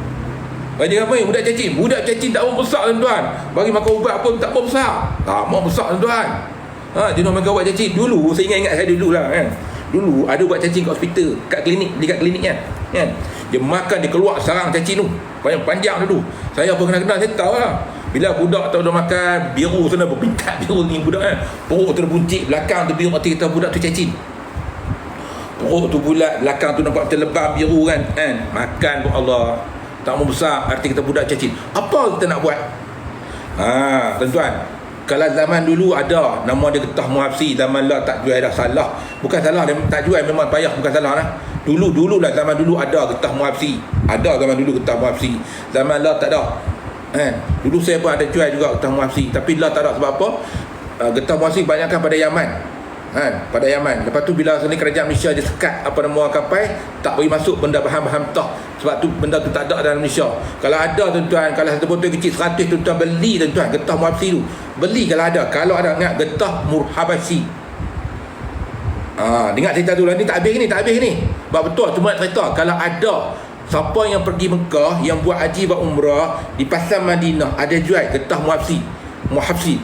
Bagi apa ni budak cacing? Budak cacing tak mau besar tuan-tuan. Bagi makan ubat pun tak mau besar. Tak mau besar tuan-tuan. Dia nak makan ubat cacing. Dulu saya ingat saya dulu lah kan. Dulu ada ubat cacing kat hospital, kat klinik, dekat klinik kan. Dia makan, dia keluar sarang cacing tu. Panjang dulu. Saya pun kenal saya tahu lah. Bila budak tu dah makan biru sana berpintat biru ni budak kan. Perut tu buncit, belakang tu biru, arti kita budak tu cacing. Perut tu bulat, belakang tu nampak terlebam biru kan. Makan pun Allah tak mau besar, arti kita budak cacing. Apa kita nak buat? Tuan-tuan, kalau zaman dulu ada nama dia getah muhafsi, zaman lah tak jual dah, salah. Bukan salah, dia tak jual memang payah, bukan salah lah. Dulu lah, zaman dulu ada getah muhafsi. Ada zaman dulu getah muhafsi. Zaman lah tak ada. Dulu saya pun ada jual juga getah muhafsi, tapi lah tak ada. Sebab apa? Getah muhafsi kebanyakan pada Yaman. Pada Yaman. Lepas tu bila sini kerajaan Malaysia dia sekat apa nama kapal, tak bagi masuk benda bahan-bahan mentah. Sebab tu benda tu tak ada dalam Malaysia. Kalau ada tuan-tuan, kalau satu botol kecil 100 tuan-tuan beli tuan-tuan getah muhafsi tu. Beli kalau ada. Kalau ada ingat getah murhabasi. Dengar cerita tu lah, ni tak habis ni. Betul cuma nak cerita kalau ada siapa yang pergi Mekah, yang buat haji buat umrah di pasar Madinah, ada jual getah muhafsi. Muhafsi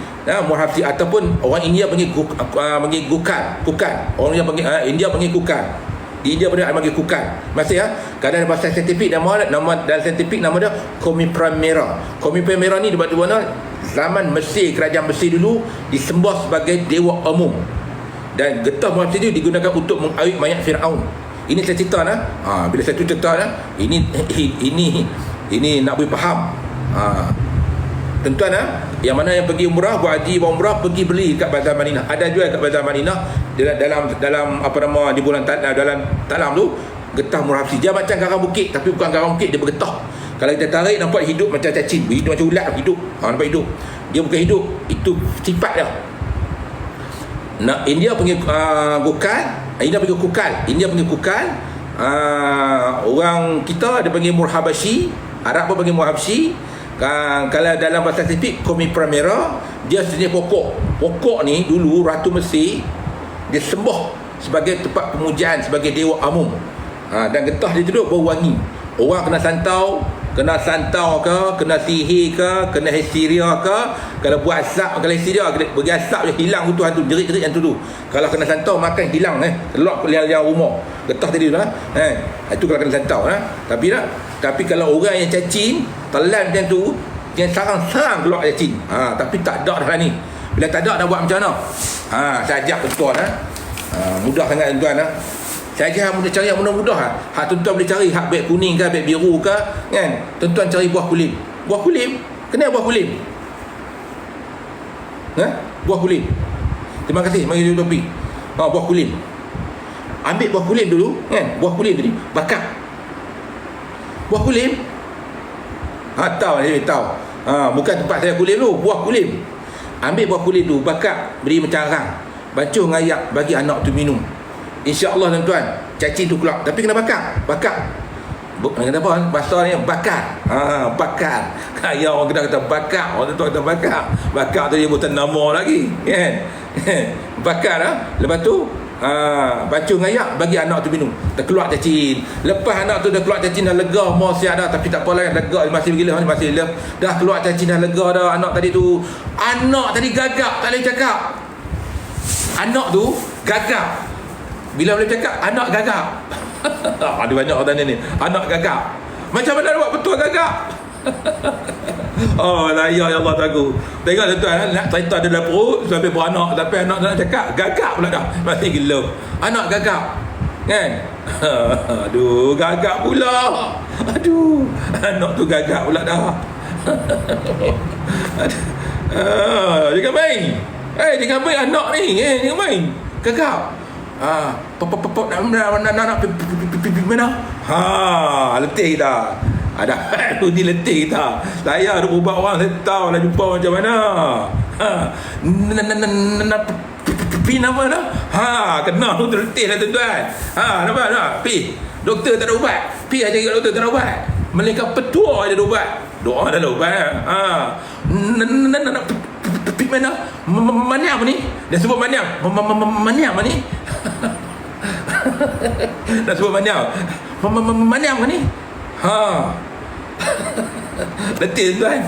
ataupun orang India panggil kukan. Orang yang panggil India panggil kukan. Di India panggil kukan. Masih kadang bahasa saintifik nama dalam saintifik nama dia Comipramera. Comipramera ni di mana zaman Mesir, kerajaan Mesir dulu disembah sebagai dewa umum. Dan getah muhafsi itu digunakan untuk mengawet mayat Firaun. Ini saya cerita bila saya cerita ini nak boleh faham. Tuan-tuan yang mana yang pergi umrah, buat haji, buat umrah, pergi beli kat Bazar Madinah. Ada jual kat Bazar Madinah dalam apa nama di bulan dalam talam tu getah murhabsi. Dia macam garang bukit, tapi bukan garang bukit, dia bergetah. Kalau kita tarik nampak hidup macam cacing, hidup macam ulat, hidup. Nampak hidup. Dia bukan hidup, itu sifat dia. India panggil kukan, India panggil kukan. Orang kita dia panggil murhabasi, Arab pun panggil muhabsi. Kalau dalam bahasa saintifik Commiphora, dia sejenis pokok ni dulu Ratu Mesir dia sembah sebagai tempat pemujaan, sebagai dewa amum. Dan getah dia duduk bau wangi. Orang kena santau ke, kena sihir ke, kena hysteria ke. Kalau buat asap, kalau hysteria bagi asap je hilang tu hantu, jerit-jerit hantu tu. Kalau kena santau makan hilang keluar yang rumah. Getah tadi tu itu kalau kena santau Tapi kalau orang yang cacing telan macam tu, dia sarang keluar cacing. Tapi tak ada dah ni. Bila tak ada dah buat macam mana? Saya ajak tuan mudah sangat tuan Saya ajak mudah cari yang mudah-mudah tuan-tuan boleh cari hak beg kuning ke, beg biru ke, kan? Tuan-tuan cari buah kulim. Buah kulim? Kenapa buah kulim? Buah kulim. Terima kasih mari duduk topi. Buah kulim. Ambil buah kulim dulu, kan? Buah kulim tadi bakar. Buah kulim. Tahu. Bukan tempat saya kulim tu, buah kulim. Ambil buah kulim tu, bakar, beri macam arang. Bacuh ngayak, bagi anak tu minum. InsyaAllah tuan-tuan, cacing tu keluar. Tapi kena bakar. Kenapa? Bahasa ni bakar. Bakar. Kaya orang kena kata bakar. Orang tu kata bakar. Bakar tu dia buatan nama lagi, kan? Bakar Lepas tu bacuh ngayak, bagi anak tu minum. Dah keluar cacing. Lepas anak tu dah keluar cacing, dah lega, mau siap dah. Tapi tak apalah, lega masih gila, masih dah keluar cacing, dah lega dah. Anak tadi gagap, tak boleh cakap. Anak tu gagap. Bila boleh cakap, anak gagap. Ada banyak orang tanya ni, anak gagap. Macam mana buat betul gagap? Ya Allah tahu. Tengok tuan, nak cerita ada dalam perut sampai beranak, tapi anak nak cakap gagap pula dah. Masih gila. Anak gagap. Kan? Aduh, gagap pula. Aduh, anak tu gagap pula dah. Jangan main. Jangan main anak ni. Jangan main. Gagap. Nak mana? Letih dah. Ada tu ni letih dah. Saya ada ubat orang, saya tahu nak jumpa macam mana. Nama dah. Kena tu letih lah tuan-tuan. Nampak tak? Doktor tak ada ubat. Aja kat doktor tak ada ubat. Melainkan petua aja ada ubat. Doa dah ada ubat. Mana? Maniam ni? Dia sebut maniam. Maniam ni? Dah sebut maniam. Maniam ni? Letih tuan.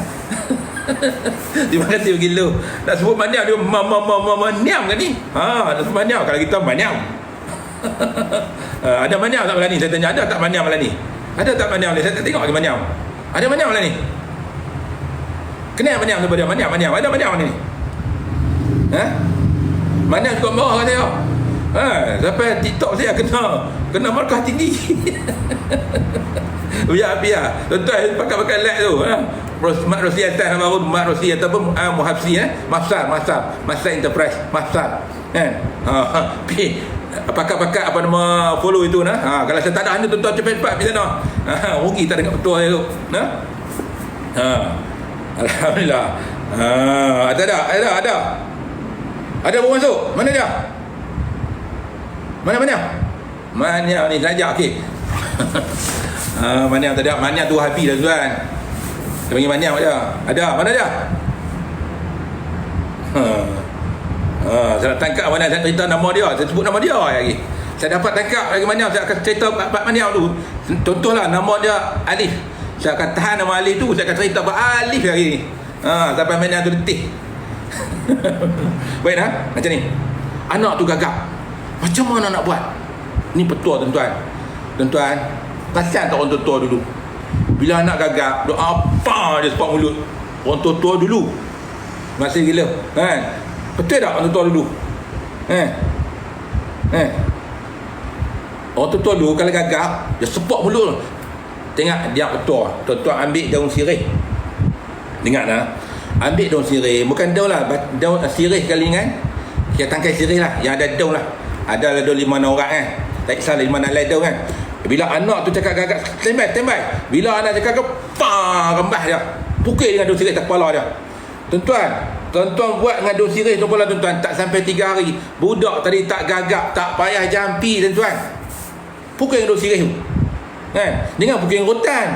Terima kasih begitu. Dah sebut maniam dia maniam kan ni? Dah sebut maniam. Kalau kita maniam. Ada maniam tak malam ni? Saya tanya, ada tak maniam malam ni? Ada tak maniam ni? Saya tak tengok lagi maniam. Ada maniam malam ni? Kenapa maniam daripada maniam? Ada maniam ni? Maniam cukup marah kat saya. Sampai TikTok saya kena markah tinggi. Biar tuan-tuan pakai like tu. Mak Rosi atas baru Mak Rosi ataupun Muhabsi Masa Enterprise Masa pakat apa nama follow itu kalau saya tak ada anda tuan-tuan cepat-cepat pergi sana. Rugi tak dengar betul saya tu. Alhamdulillah. Ada baru masuk. Mana dia? Mana ni saja. Okey. Mana tadi? Mana tu Habi dah tuan. Dia panggil mana dia? Ada. Mana dia? Saya nak tangkap mana, saya cerita nama dia. Saya sebut nama dia lagi. Saya dapat tangkap lagi mana, saya akan cerita Pak Maniam tu. Contohlah nama dia Alif. Saya akan tahan nama Alif tu, saya akan cerita Pak Alif hari ni. Sampai Maniam tu letih. Baik macam ni. Anak tu gagap. Macam mana nak buat? Ni petua tuan-tuan. Tuan-tuan, kasihan tak orang tua dulu. Bila anak gagap, doa apa dia sepak mulut. Orang tua dulu masih gila kan? Betul tak orang tua dulu? Orang tua dulu kalau gagap, dia sepak mulut. Tengok dia petua. Tuan-tuan ambil daun sirih. Dengar ambil daun sirih. Bukan daun lah, daun sirih kali dengan kita tangkai sirih lah, yang ada daun lah. Ada daun 5 orang kan. Tak kisah 5 nak lain daun kan. Bila anak tu cakap gagap, standby. Bila anak cakap rembah dia, pukul dengan daun sirih atas kepala dia. Tuan-tuan buat dengan daun sirih tu pula tuan-tuan, tak sampai 3 hari budak tadi tak gagap, tak payah jampi tuan-tuan. Pukul dengan daun sirih tu kan, dengan pukul dengan rotan.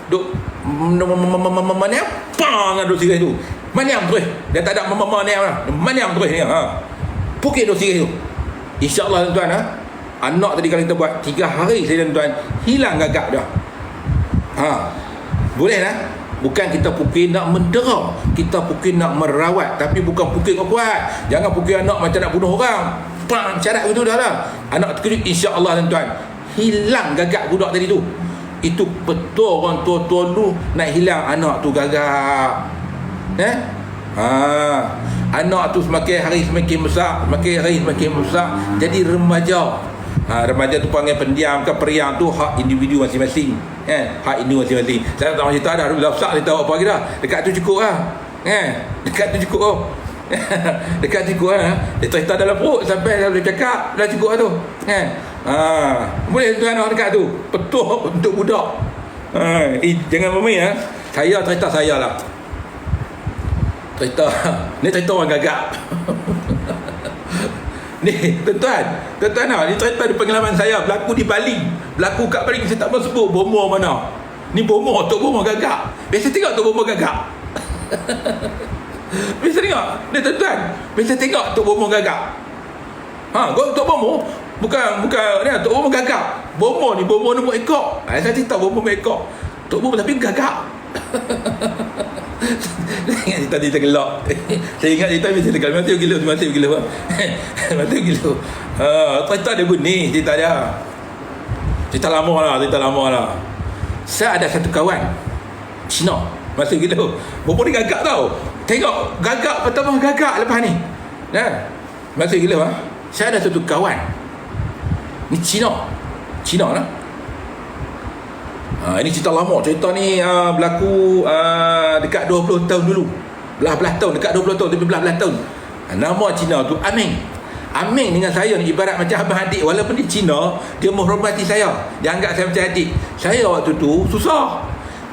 duk maniam pang ada sirih tu. Maniam terus. Dia tak ada maniam lah. Maniam terus ni. Pukit tu sirih tu. InsyaAllah tuan-tuan anak tadi kalau kita buat 3 hari saja tuan-tuan, hilang gagak dah. Boleh lah. Bukan kita pukul nak mendera, kita pukul nak merawat, tapi bukan pukul kau kuat. Jangan pukul anak macam nak bunuh orang. Pang, syarat begitu dah lah. Anak terkejut, insya-Allah tuan-tuan, hilang gagak budak tadi tu. Itu betul orang tua-tua dulu nak hilang anak tu gagak. Anak tu semakin hari semakin besar, semakin hari semakin besar, jadi remaja. Remaja tu panggil pendiam ke periang tu hak individu masing-masing. Hak individu masing-masing. Saya tak cerita dah, dah besar dia tahu apa lagi dah. Dekat tu cukup lah. Dekat tu cukup. Dekat cukup lah. Dia cerita dalam perut sampai dia boleh cakap, dah cukup lah tu. Boleh tuan dekat tu. Betul untuk budak. Jangan bermain Saya cerita saya lah. Cerita. Ni cerita orang gagak. Ni tuan-tuan ni cerita di pengalaman saya berlaku di Bali. Berlaku kat Bali, saya tak mahu sebut bomoh mana. Ni bomoh, Tok Bomoh gagak. Biasa tengok Tok Bomoh gagak. Biasa tengok ni tuan-tuan. Biasa tengok Tok Bomoh gagak. Tok Bomoh bukan ni Tok Bomoh gagak. Bomoh ni bomoh nombor ekor. Saya cerita bomoh nombor ekor. Tok Bomoh tapi gagak. Saya ingat cerita gelak. Saya ingat cerita mesti dekat mati gila, mati gila. Mati gila. Cerita dia bunyi cerita dia. Cerita lama lah. Saya ada satu kawan Cina, masa gila. Bomoh ni gagak tau. Tengok gagak pertama gagak lepas ni. Masa gila saya ada satu kawan. Ni Cina lah. Ini cerita lama. Cerita ni berlaku dekat 20 tahun dulu. Belah-belah tahun, dekat 20 tahun tapi belah-belah tahun. Nama Cina tu Aming. Aming dengan saya ni ibarat macam abang adik. Walaupun dia Cina, dia menghormati saya. Dia anggap saya macam adik. Saya waktu tu susah.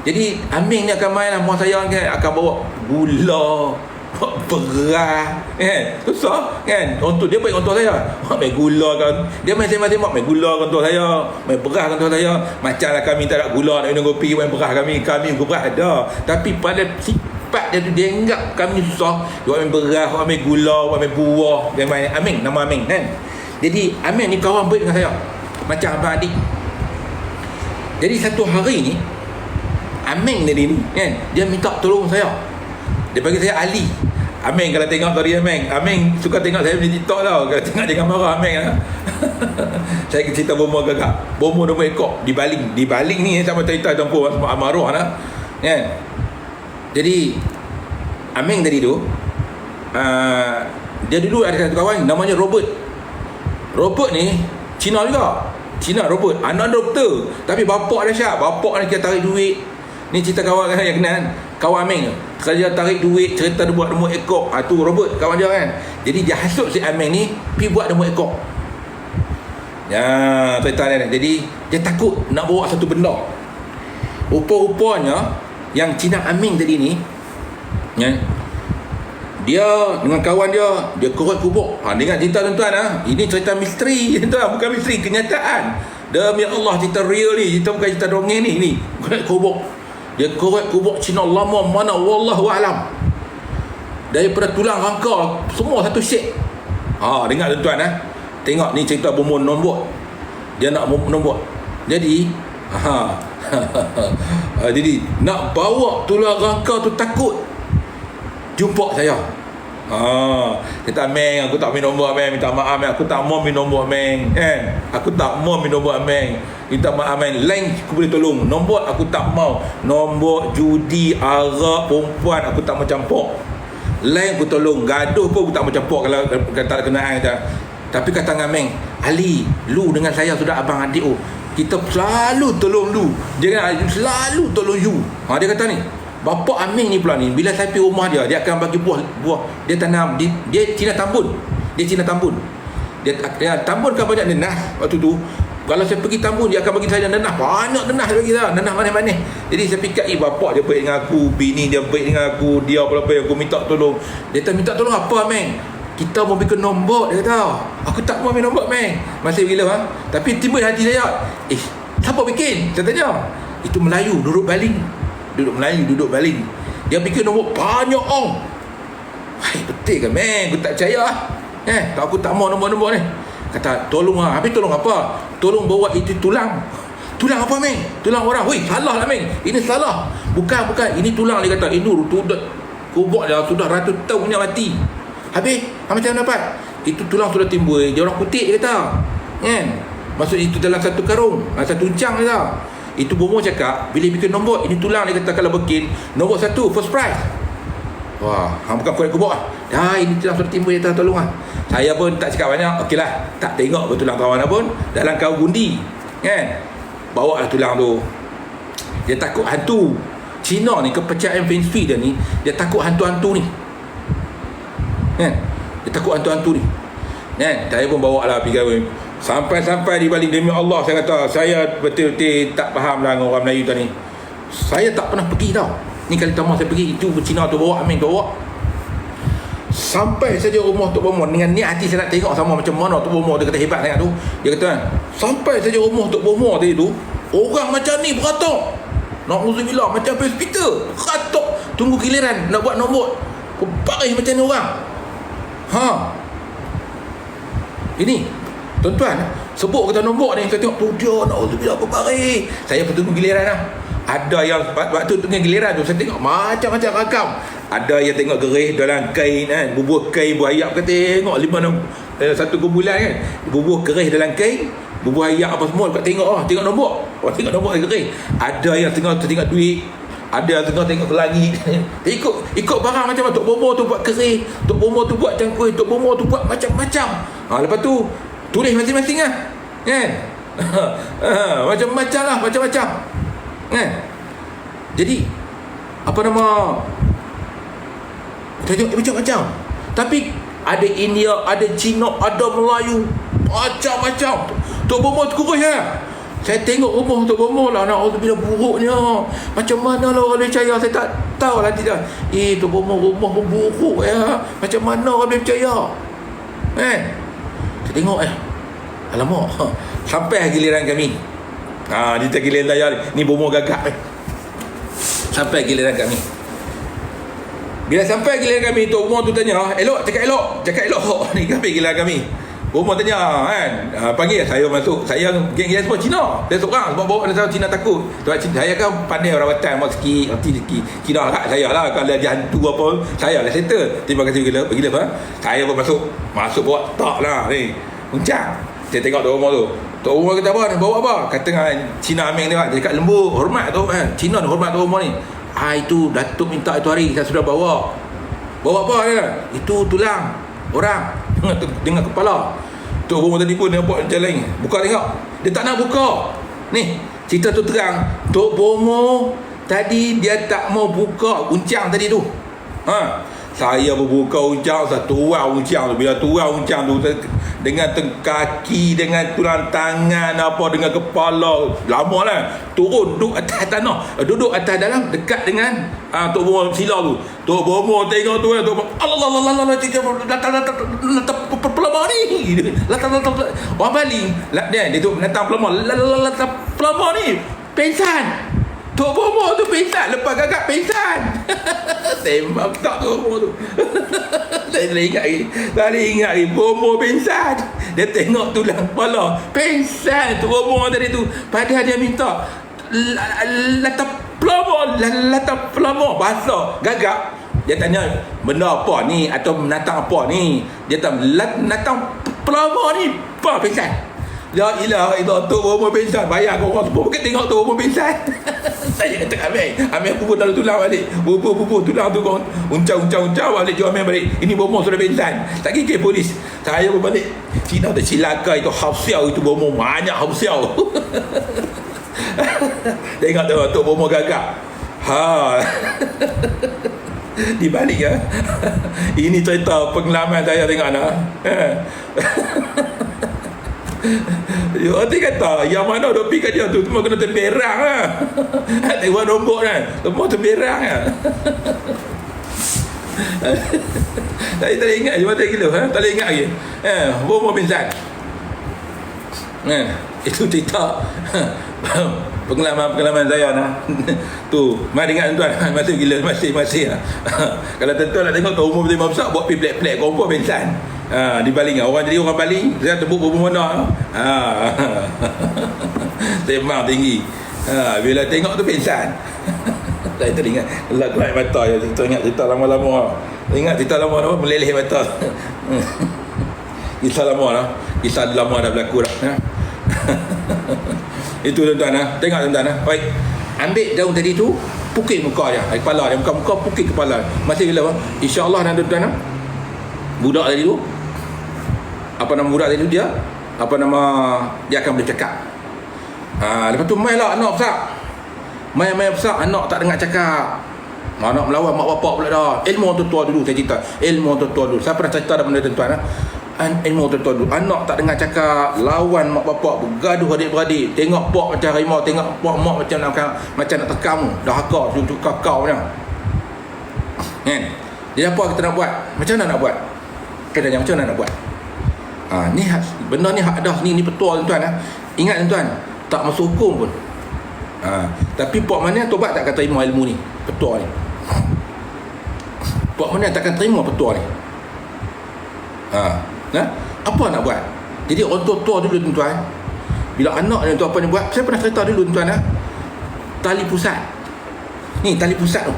Jadi Aming ni akan main lah. Mak saya akan bawa gula, beras, susah kan. Untuk dia baik untuk saya. Main gula kan. Dia main sembang-sembang, main gula kan untuk saya, main beras kan untuk saya. Macamlah kami tak ada gula nak minum kopi, main beras kami beras ada. Tapi pada sifat dia tu dia anggap kami susah. Dia main beras, main gula, main buah. Dia main Aming, nama Aming kan. Jadi Aming ni kawan baik dengan saya. Macam abang adik. Jadi satu hari ni Aming ni kan, dia minta tolong saya. Dia bagi saya Ali. Aming kalau tengok tadi Aming suka tengok saya di TikTok tau. Kalau tengok jangan marah Aming lah. Saya cerita bomoh gagak. Bomoh nombor ekor di Baling. Di Baling ni sama cerita campur Amarah lah. Kan? Jadi Aming tadi tu dia dulu ada satu kawan namanya Robert. Robert ni Cina juga. Cina Robert. Anak doktor. Tapi bapak dia bapak ni dia tarik duit. Ni cerita kawan yang kenal kawan Aming. Sekali dia tarik duit, cerita dia buat nombor ekor. Tu Robert kawan dia kan. Jadi dia hasut si Aming ni pergi buat nombor ekor. Cerita dia. Jadi dia takut nak bawa satu benda. Rupa-rupanya yang Cina Aming tadi ni dia dengan kawan dia korek kubur. Dengar cerita tuan-tuan ini cerita misteri tuan, bukan misteri, kenyataan. Demi Allah cerita real ni, cerita bukan cerita dongeng ni korek kubur. Dia korek kubur Cina lama mana wallahu alam. Daripada tulang rangka semua satu set. Dengar tuan-tuan tengok ni cerita bomoh nombor. Dia nak nombor. Jadi jadi nak bawa tulang rangka tu takut. Jumpa saya. Kata Aming, aku tak minum nombor Aming, minta maaf Aming, aku tak mau minum nombor Aming kan. Aku tak mau minum nombor Aming, minta maaf Aming. Lain aku boleh tolong. Nombor aku tak mau. Nombor judi, arak, perempuan aku tak mau campur. Lain aku tolong. Gaduh pun aku tak mau campur kalau kata kenaan kata. Tapi kata Aming, Ali, lu dengan saya sudah abang adik kita selalu tolong lu. Dia kan selalu tolong you. Dia kata ni. Bapa Aming ni pula ni, bila saya pergi rumah dia akan bagi buah. Dia tanam, dia Cina Tambun. Dia Tambun kan banyak nenah waktu tu. Kalau saya pergi Tambun, dia akan bagi saya nenah. Banyak nenah dia bagi saya, nenah mana-mana. Jadi saya fikir, bapak dia baik dengan aku, bini dia baik dengan aku, dia apa-apa yang aku minta tolong. Dia kata, minta tolong apa Aming? Kita mau bikin nombor, dia kata. Aku tak mau ambil nombor Aming. Masih gila Tapi timbul hati saya, siapa bikin? Saya tanya. Itu Melayu, duduk baling. Dia fikir nombor banyak ong. Hai, betul ke meng? Aku tak percaya lah. Aku tak mau nombor-nombor ni. Kata, tolong lah. Habis tolong apa? Tolong bawa itu tulang. Tulang apa meng? Tulang orang. Woi, salah lah meng. Ini salah. Bukan. Ini tulang, dia kata. Ini sudah kubur dia sudah ratus tahun punya mati. Habis, macam mana dapat? Itu tulang sudah timbul. Dia orang putih, dia kata. Kan? Maksud itu dalam satu karung, satu uncang, dia kata. Itu bomo cakap, bila bikin nombor, ini tulang, dia kata kalau bikin nombor 1, first prize. Wah, bukan kuat kubur lah. Dah, ini tulang sudah timbul, dia kata, tolong lah. Saya pun tak cakap banyak. Okey lah, tak tengok betulang kawan pun dalam kau gundi, kan? Bawa lah tulang tu. Dia takut hantu. Cina ni, kepercayaan feng shui dia ni, dia takut hantu-hantu ni, kan? Dia takut hantu-hantu ni, kan? Saya pun bawa lah pergi kahwin. Sampai di balik, demi Allah saya kata, saya betul-betul tak faham lah dengan orang Melayu tadi. Saya tak pernah pergi tau. Ni kali pertama saya pergi. Itu Cina tu bawa, Amin tu bawa. Sampai saja rumah Tok Bomo, dengan niat hati saya nak tengok sama macam mana Tok Bomo. Dia kata hebat sangat tu. Dia kata kan, sampai saja rumah Tok Bomo tadi tu, orang macam ni beratok. Na'udzubillah, macam hospital beratok. Tunggu giliran nak buat nombor. Berbaris macam ni orang. Ini tuan-tuan, sebut kata nombor ni, saya tengok tu dia, na'udzubillah, berbaris. Saya pun tunggu giliran lah. Ada yang waktu tengah giliran tu, saya tengok macam-macam ragam. Ada yang tengok gerih dalam kain kan, bubuh kain buah ayam, tengok 5-6 satu kumpulan kan, bubuh gerih dalam kain, bubuh ayam apa semua, tengok tengok nombor. Tengok nombor gerih. Ada yang tengok duit, ada yang tengok ke langit. ikut barang macam Tok Bomo tu buat gerih, Tok Bomo tu buat cangkul, Tok Bomo tu buat macam-macam. Lepas tu tulis masing-masing lah, kan? Macam-macam lah, macam-macam, kan? Jadi apa nama, saya tengok macam-macam. Tapi ada India, ada Cina, ada Melayu, macam-macam. Tok Bomo kurus lah. Saya tengok rumah Tok Bomo lah, na'udzubillah, buruknya. Macam mana lah orang boleh percaya? Saya tak tahu lah tidak. Tok Bomo rumah pun buruk ya. Macam mana orang boleh percaya? Kan? Saya tengok alamak, sampai giliran kami. Dia giliran saya ni bomo gagak. Sampai giliran kami. Bila sampai giliran kami, Tok Bomo tu tanya, cakap elok. Ni sampai giliran kami. Bomo tanya kan, panggil saya masuk. Saya geng-geng semua Cina. Dia seorang sebab bawa ada Cina takut. Sebab saya kan pandai rawatan, mak sikit, erti Cina kat saya lah. Kalau dia hantu apa, saya lah settle. Terima kasih pergi apa. Saya pun masuk bawa tak lah ni. Uncang. Saya tengok Tok Bomo tu. Tok Bomo kata apa? Bawa apa? Kata dengan Cina Aming tengok. Dia cakap lembut, hormat tu kan. Cina ni hormat Tok Bomo ni. Itu Datuk minta itu hari, saya sudah bawa. Bawa apa dia? Itu tulang orang dengan kepala. Tok Bomo tadi pun dia buat macam lain. Buka tengok. Dia tak nak buka. Ni, cerita tu terang. Tok Bomo tadi dia tak mau buka uncang tadi tu. Saya berbuka uncang, saya tuang uncang tu. Bila tuang uncang tu dengan kaki, dengan tulang tangan apa, dengan kepala, lama lah. Turun, duduk atas tanah, duduk atas dalam, dekat dengan Tok Bomo sila tu. Tok Bomo tengok tu, Tok Bomo, Allah, latah pelama ni. Latah orang baling. Dia tu latah pelama, latah pelama ni. Pengsan. Tok Bomo tu pingsan, lepas gagak pingsan. Tembak tak Tok Bomo tu. Saya ingat lagi Bomo pingsan. Dia tengok tulang kepala, pingsan Tok Bomo tadi tu. Padahal dia minta latap pelama bahasa gagak. Dia tanya benda apa ni, atau menatang apa ni. Dia tanya natang pelama ni apa pingsan. La ilaha illallah, Tok Bomo pingsan. Bayar kau orang semua bukan tengok Tok Bomo pingsan. Saya kata Amir bubur dalam tulang balik. Bubur tulang tu kau uncang balik. Jual Amir balik. Ini Bomo sudah pingsan. Tak kira polis. Saya pun balik. Cina dah cilaka itu, hausiau itu Bomo. Banyak hausiau. Tengok tu Tok Bomo gagak. Di balik ya. Ini cerita pengalaman saya tengok nak. Dia kata yang mana dok pergi kat dia tu semua kena temberang lah. Tengok nombor kan, semua temberang lah. Saya tak ingat je mata gila, tak boleh ingat lagi. Bomo pingsan. Itu cerita pengalaman saya nah. Tu, mari ingat tuan, masih gila masih. Kalau tuan nak tengok tu umur betul besar buat pi plek-plek kompor pensan. Di Baling orang jadi orang Baling, saya tebuk berapa mana. Sembang tinggi. Bila tengok tu pensan. Saya teringat Allah keluar mata ya, ingat cerita lama-lama. Ingat cerita lama-lama meleleh mata. Kisah lama lah. Kisah lama dah berlaku dah. Itu tuan-tuan tengok tuan-tuan baik, ambil daun tadi tu, pukit muka dia, kepala dia, muka pukit kepala. Masih bila insya-Allah tuan-tuan budak tadi tu, apa nama budak tadi tu, dia akan boleh cakap. Lepas tu mai lah anak besar. Mai besar anak tak dengar cakap. Anak melawan mak bapak pula dah. Ilmu orang tua dulu saya cerita. Ilmu orang tua dulu. Saya pernah cerita dah benda tuan-tuan ilmu tertuan dulu. Anak tak dengar cakap, lawan mak bapak, bergaduh adik-beradik, tengok pak macam harimau, tengok pak mak macam nak tekam, dah hakau cucuk kakau macam kan. Jadi apa kita nak buat? Macam mana nak buat? Katanya macam mana nak buat? Ni benda ni hak dah, ni petua tuan-tuan ingat tuan, tak masuk hukum pun. Tapi pak mana tobat tak akan terima ilmu ni, petua ni. Pak mana takkan terima petua ni. Apa nak buat? Jadi orang tua dulu tuan-tuan, bila anak ni tu apa ni buat, saya pernah cerita dulu tuan-tuan tali pusat. Ni tali pusat tu.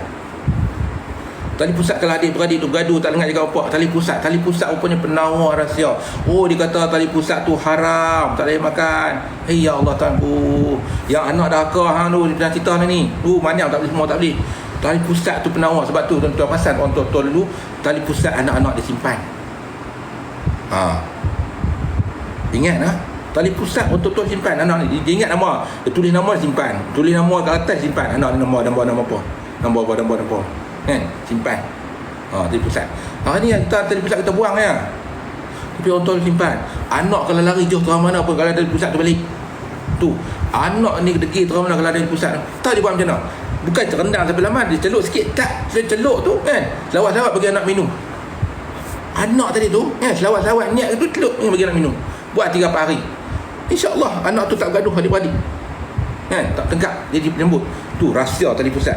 Tali pusat kalau adik-beradik tu gaduh tak dengar cakap apa, tali pusat rupanya penawar rahsia. Dia kata tali pusat tu haram, tak boleh makan. Ya Allah Tuanku, yang anak dah akar tu dah cerita ni. Manyam tak boleh, semua tak boleh. Tali pusat tu penawar, sebab tu tuan-tuan pasal orang tua dulu tali pusat anak-anak disimpan. Ingat tali pusat untuk tuan simpan anak ni. Dia ingat nama, dia tulis nama simpan, tulis nama kat atas simpan. Anak ni nama apa? Nombor apa? Kan? Simpan. Tali pusat. Hari ni tali pusat kita buang ya. Tapi orang tua simpan. Anak kalau lari jauh terang mana pun, kalau tali pusat tu balik. Tu, anak ni degil terang mana kalau ada tali pusat. Tahu dia buat macam mana? Bukan terendam sampai lama, dia celuk sikit tak. Dia celuk tu kan. Selawat-selawat bagi anak minum. Anak tadi tu selawat-selawat niat tu teluk ni bagi anak minum. Buat 3 hari. InsyaAllah anak tu tak gaduh adik-beradik. Kan? Tak tegak jadi penyembut. Tu rahsia tali pusat.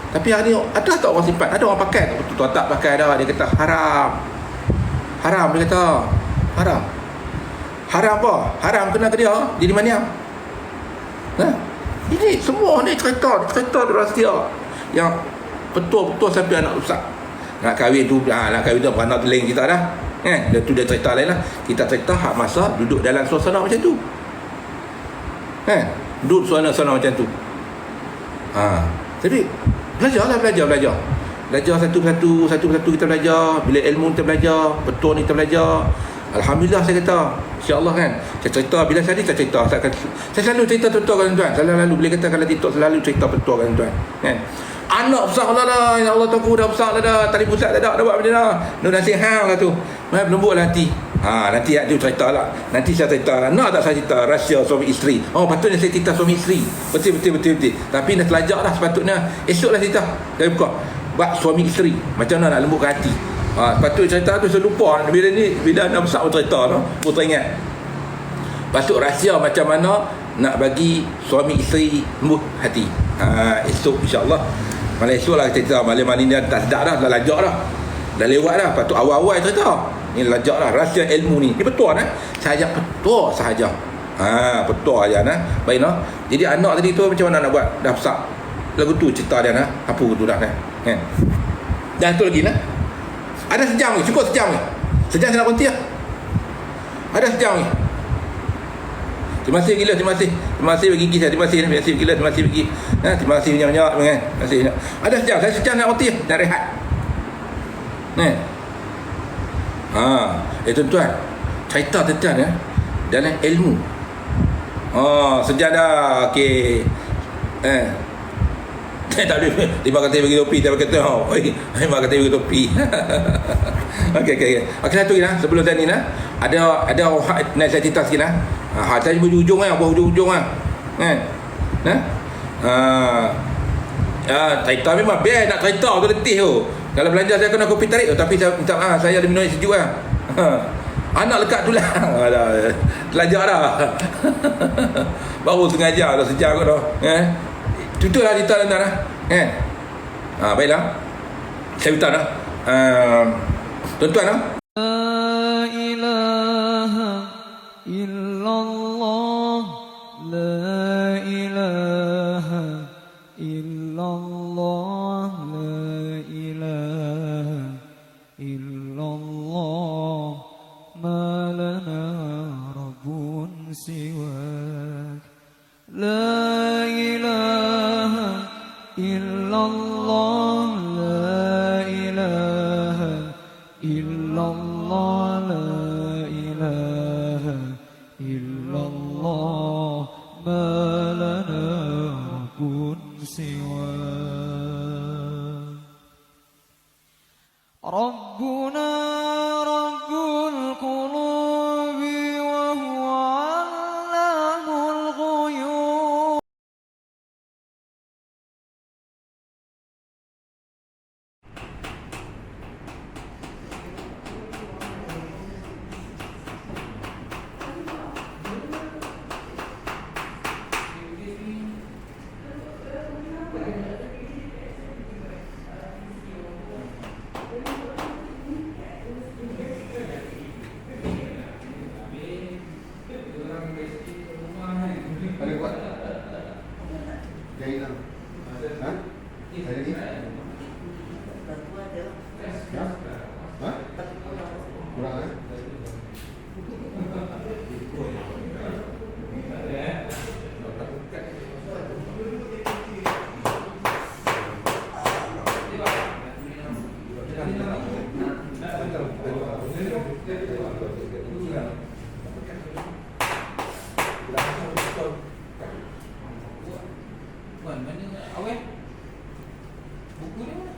Tapi hari ni ada tak orang simpan? Ada orang pakai tu tak pakai dah. Dia kata haram. Dia kata haram. Haram apa? Haram kena ke dia. Jadi mana? Ini semua ni cerita tu rahsia yang betul-betul sampai anak rusak. Nak kahwin tu beranak teling kita dah kan. Dia cerita lain lah. Kita cerita hak masa duduk dalam suasana macam tu kan. Duduk suasana macam tu. Jadi belajar satu-satu kita belajar. Bila ilmu kita belajar, betul ni kita belajar. Alhamdulillah saya kata, insya-Allah kan. Saya cerita bila saya cerita, saya selalu cerita betul tuan-tuan. Selalu boleh kata kalau TikTok selalu cerita betul tuan-tuan kan. Anak besar lah ya Allah Tuanku, dah besar dah, tali pusat dah buat macam mana. Nak nasi hang lah tu. Lembut lah hati. Nanti tu cerita lah. Nanti saya cerita. Nak tak saya cerita rahsia suami isteri. Patutnya saya cerita suami isteri. Betul. Tapi nak belajar lah sepatutnya. Esok lah cerita. Saya buka. Buat suami isteri. Macam mana nak lembutkan hati. Patut cerita tu saya lupa. Bila anak besar cerita tu, pun teringat. Patut rahsia macam mana nak bagi suami isteri lembut hati. Esok insya-Allah. Malam esok lah cerita. Malam ni dah tak sedap dah lajak dah. Dah lewat dah. Patut awal-awal cerita. Ni lajak lah. Rahsia ilmu ni. Ni betul sahaja betul sahaja. Betul aja baik Jadi anak tadi tu macam mana nak buat? Dah besar. Lagu tu cerita dia apa tu dah kan. Dan tu lagi ada sejam ni. Cukup sejam ni. Sejam saya nak berhenti lah. Ada sejam ni. Terima kasih gila, terima kasih bagi gigi saya, terima kasih gila, terima kasih bagi terima kasih banyak-banyak kan. Terima kasih banyak. Ada sejam, saya sejam nak berhenti nak rehat. Tuan-tuan, cerita tentang dalam ilmu. Sejam dah. Okey. Tak boleh. Terima kasih bagi topi. Terima kasih bagi topi. Okey. Okey, satu lagi sebelum saya ni ada orang nak saya cerita sikit saya berhujung buah hujung cerita memang biar nak cerita tu letih tu. Kalau belanja saya kena kopi tarik tu, tapi saya minta saya ada minum air sejuk Anak lekat tulang. Alah, terlajak dah. Baru setengah jam dah, sejam kot dah. Tutuplah cerita tuan dah. Baiklah. Saya hutan dah. Tuan-tuan dah. La ilaha illallah, la ilaha illallah, la ilaha illallah, ma lana rabbun siwak. La ilaha illallah, la ilaha illallah, la ilaha illallah, ma lana rabbun siwak. Rabbuna rabbul qulubi wa huwa allamul ghuyub. Paling kuat. Jahit lah. Ada lagi? Ya? Kurang kan? Mana awet? Buku ni mana?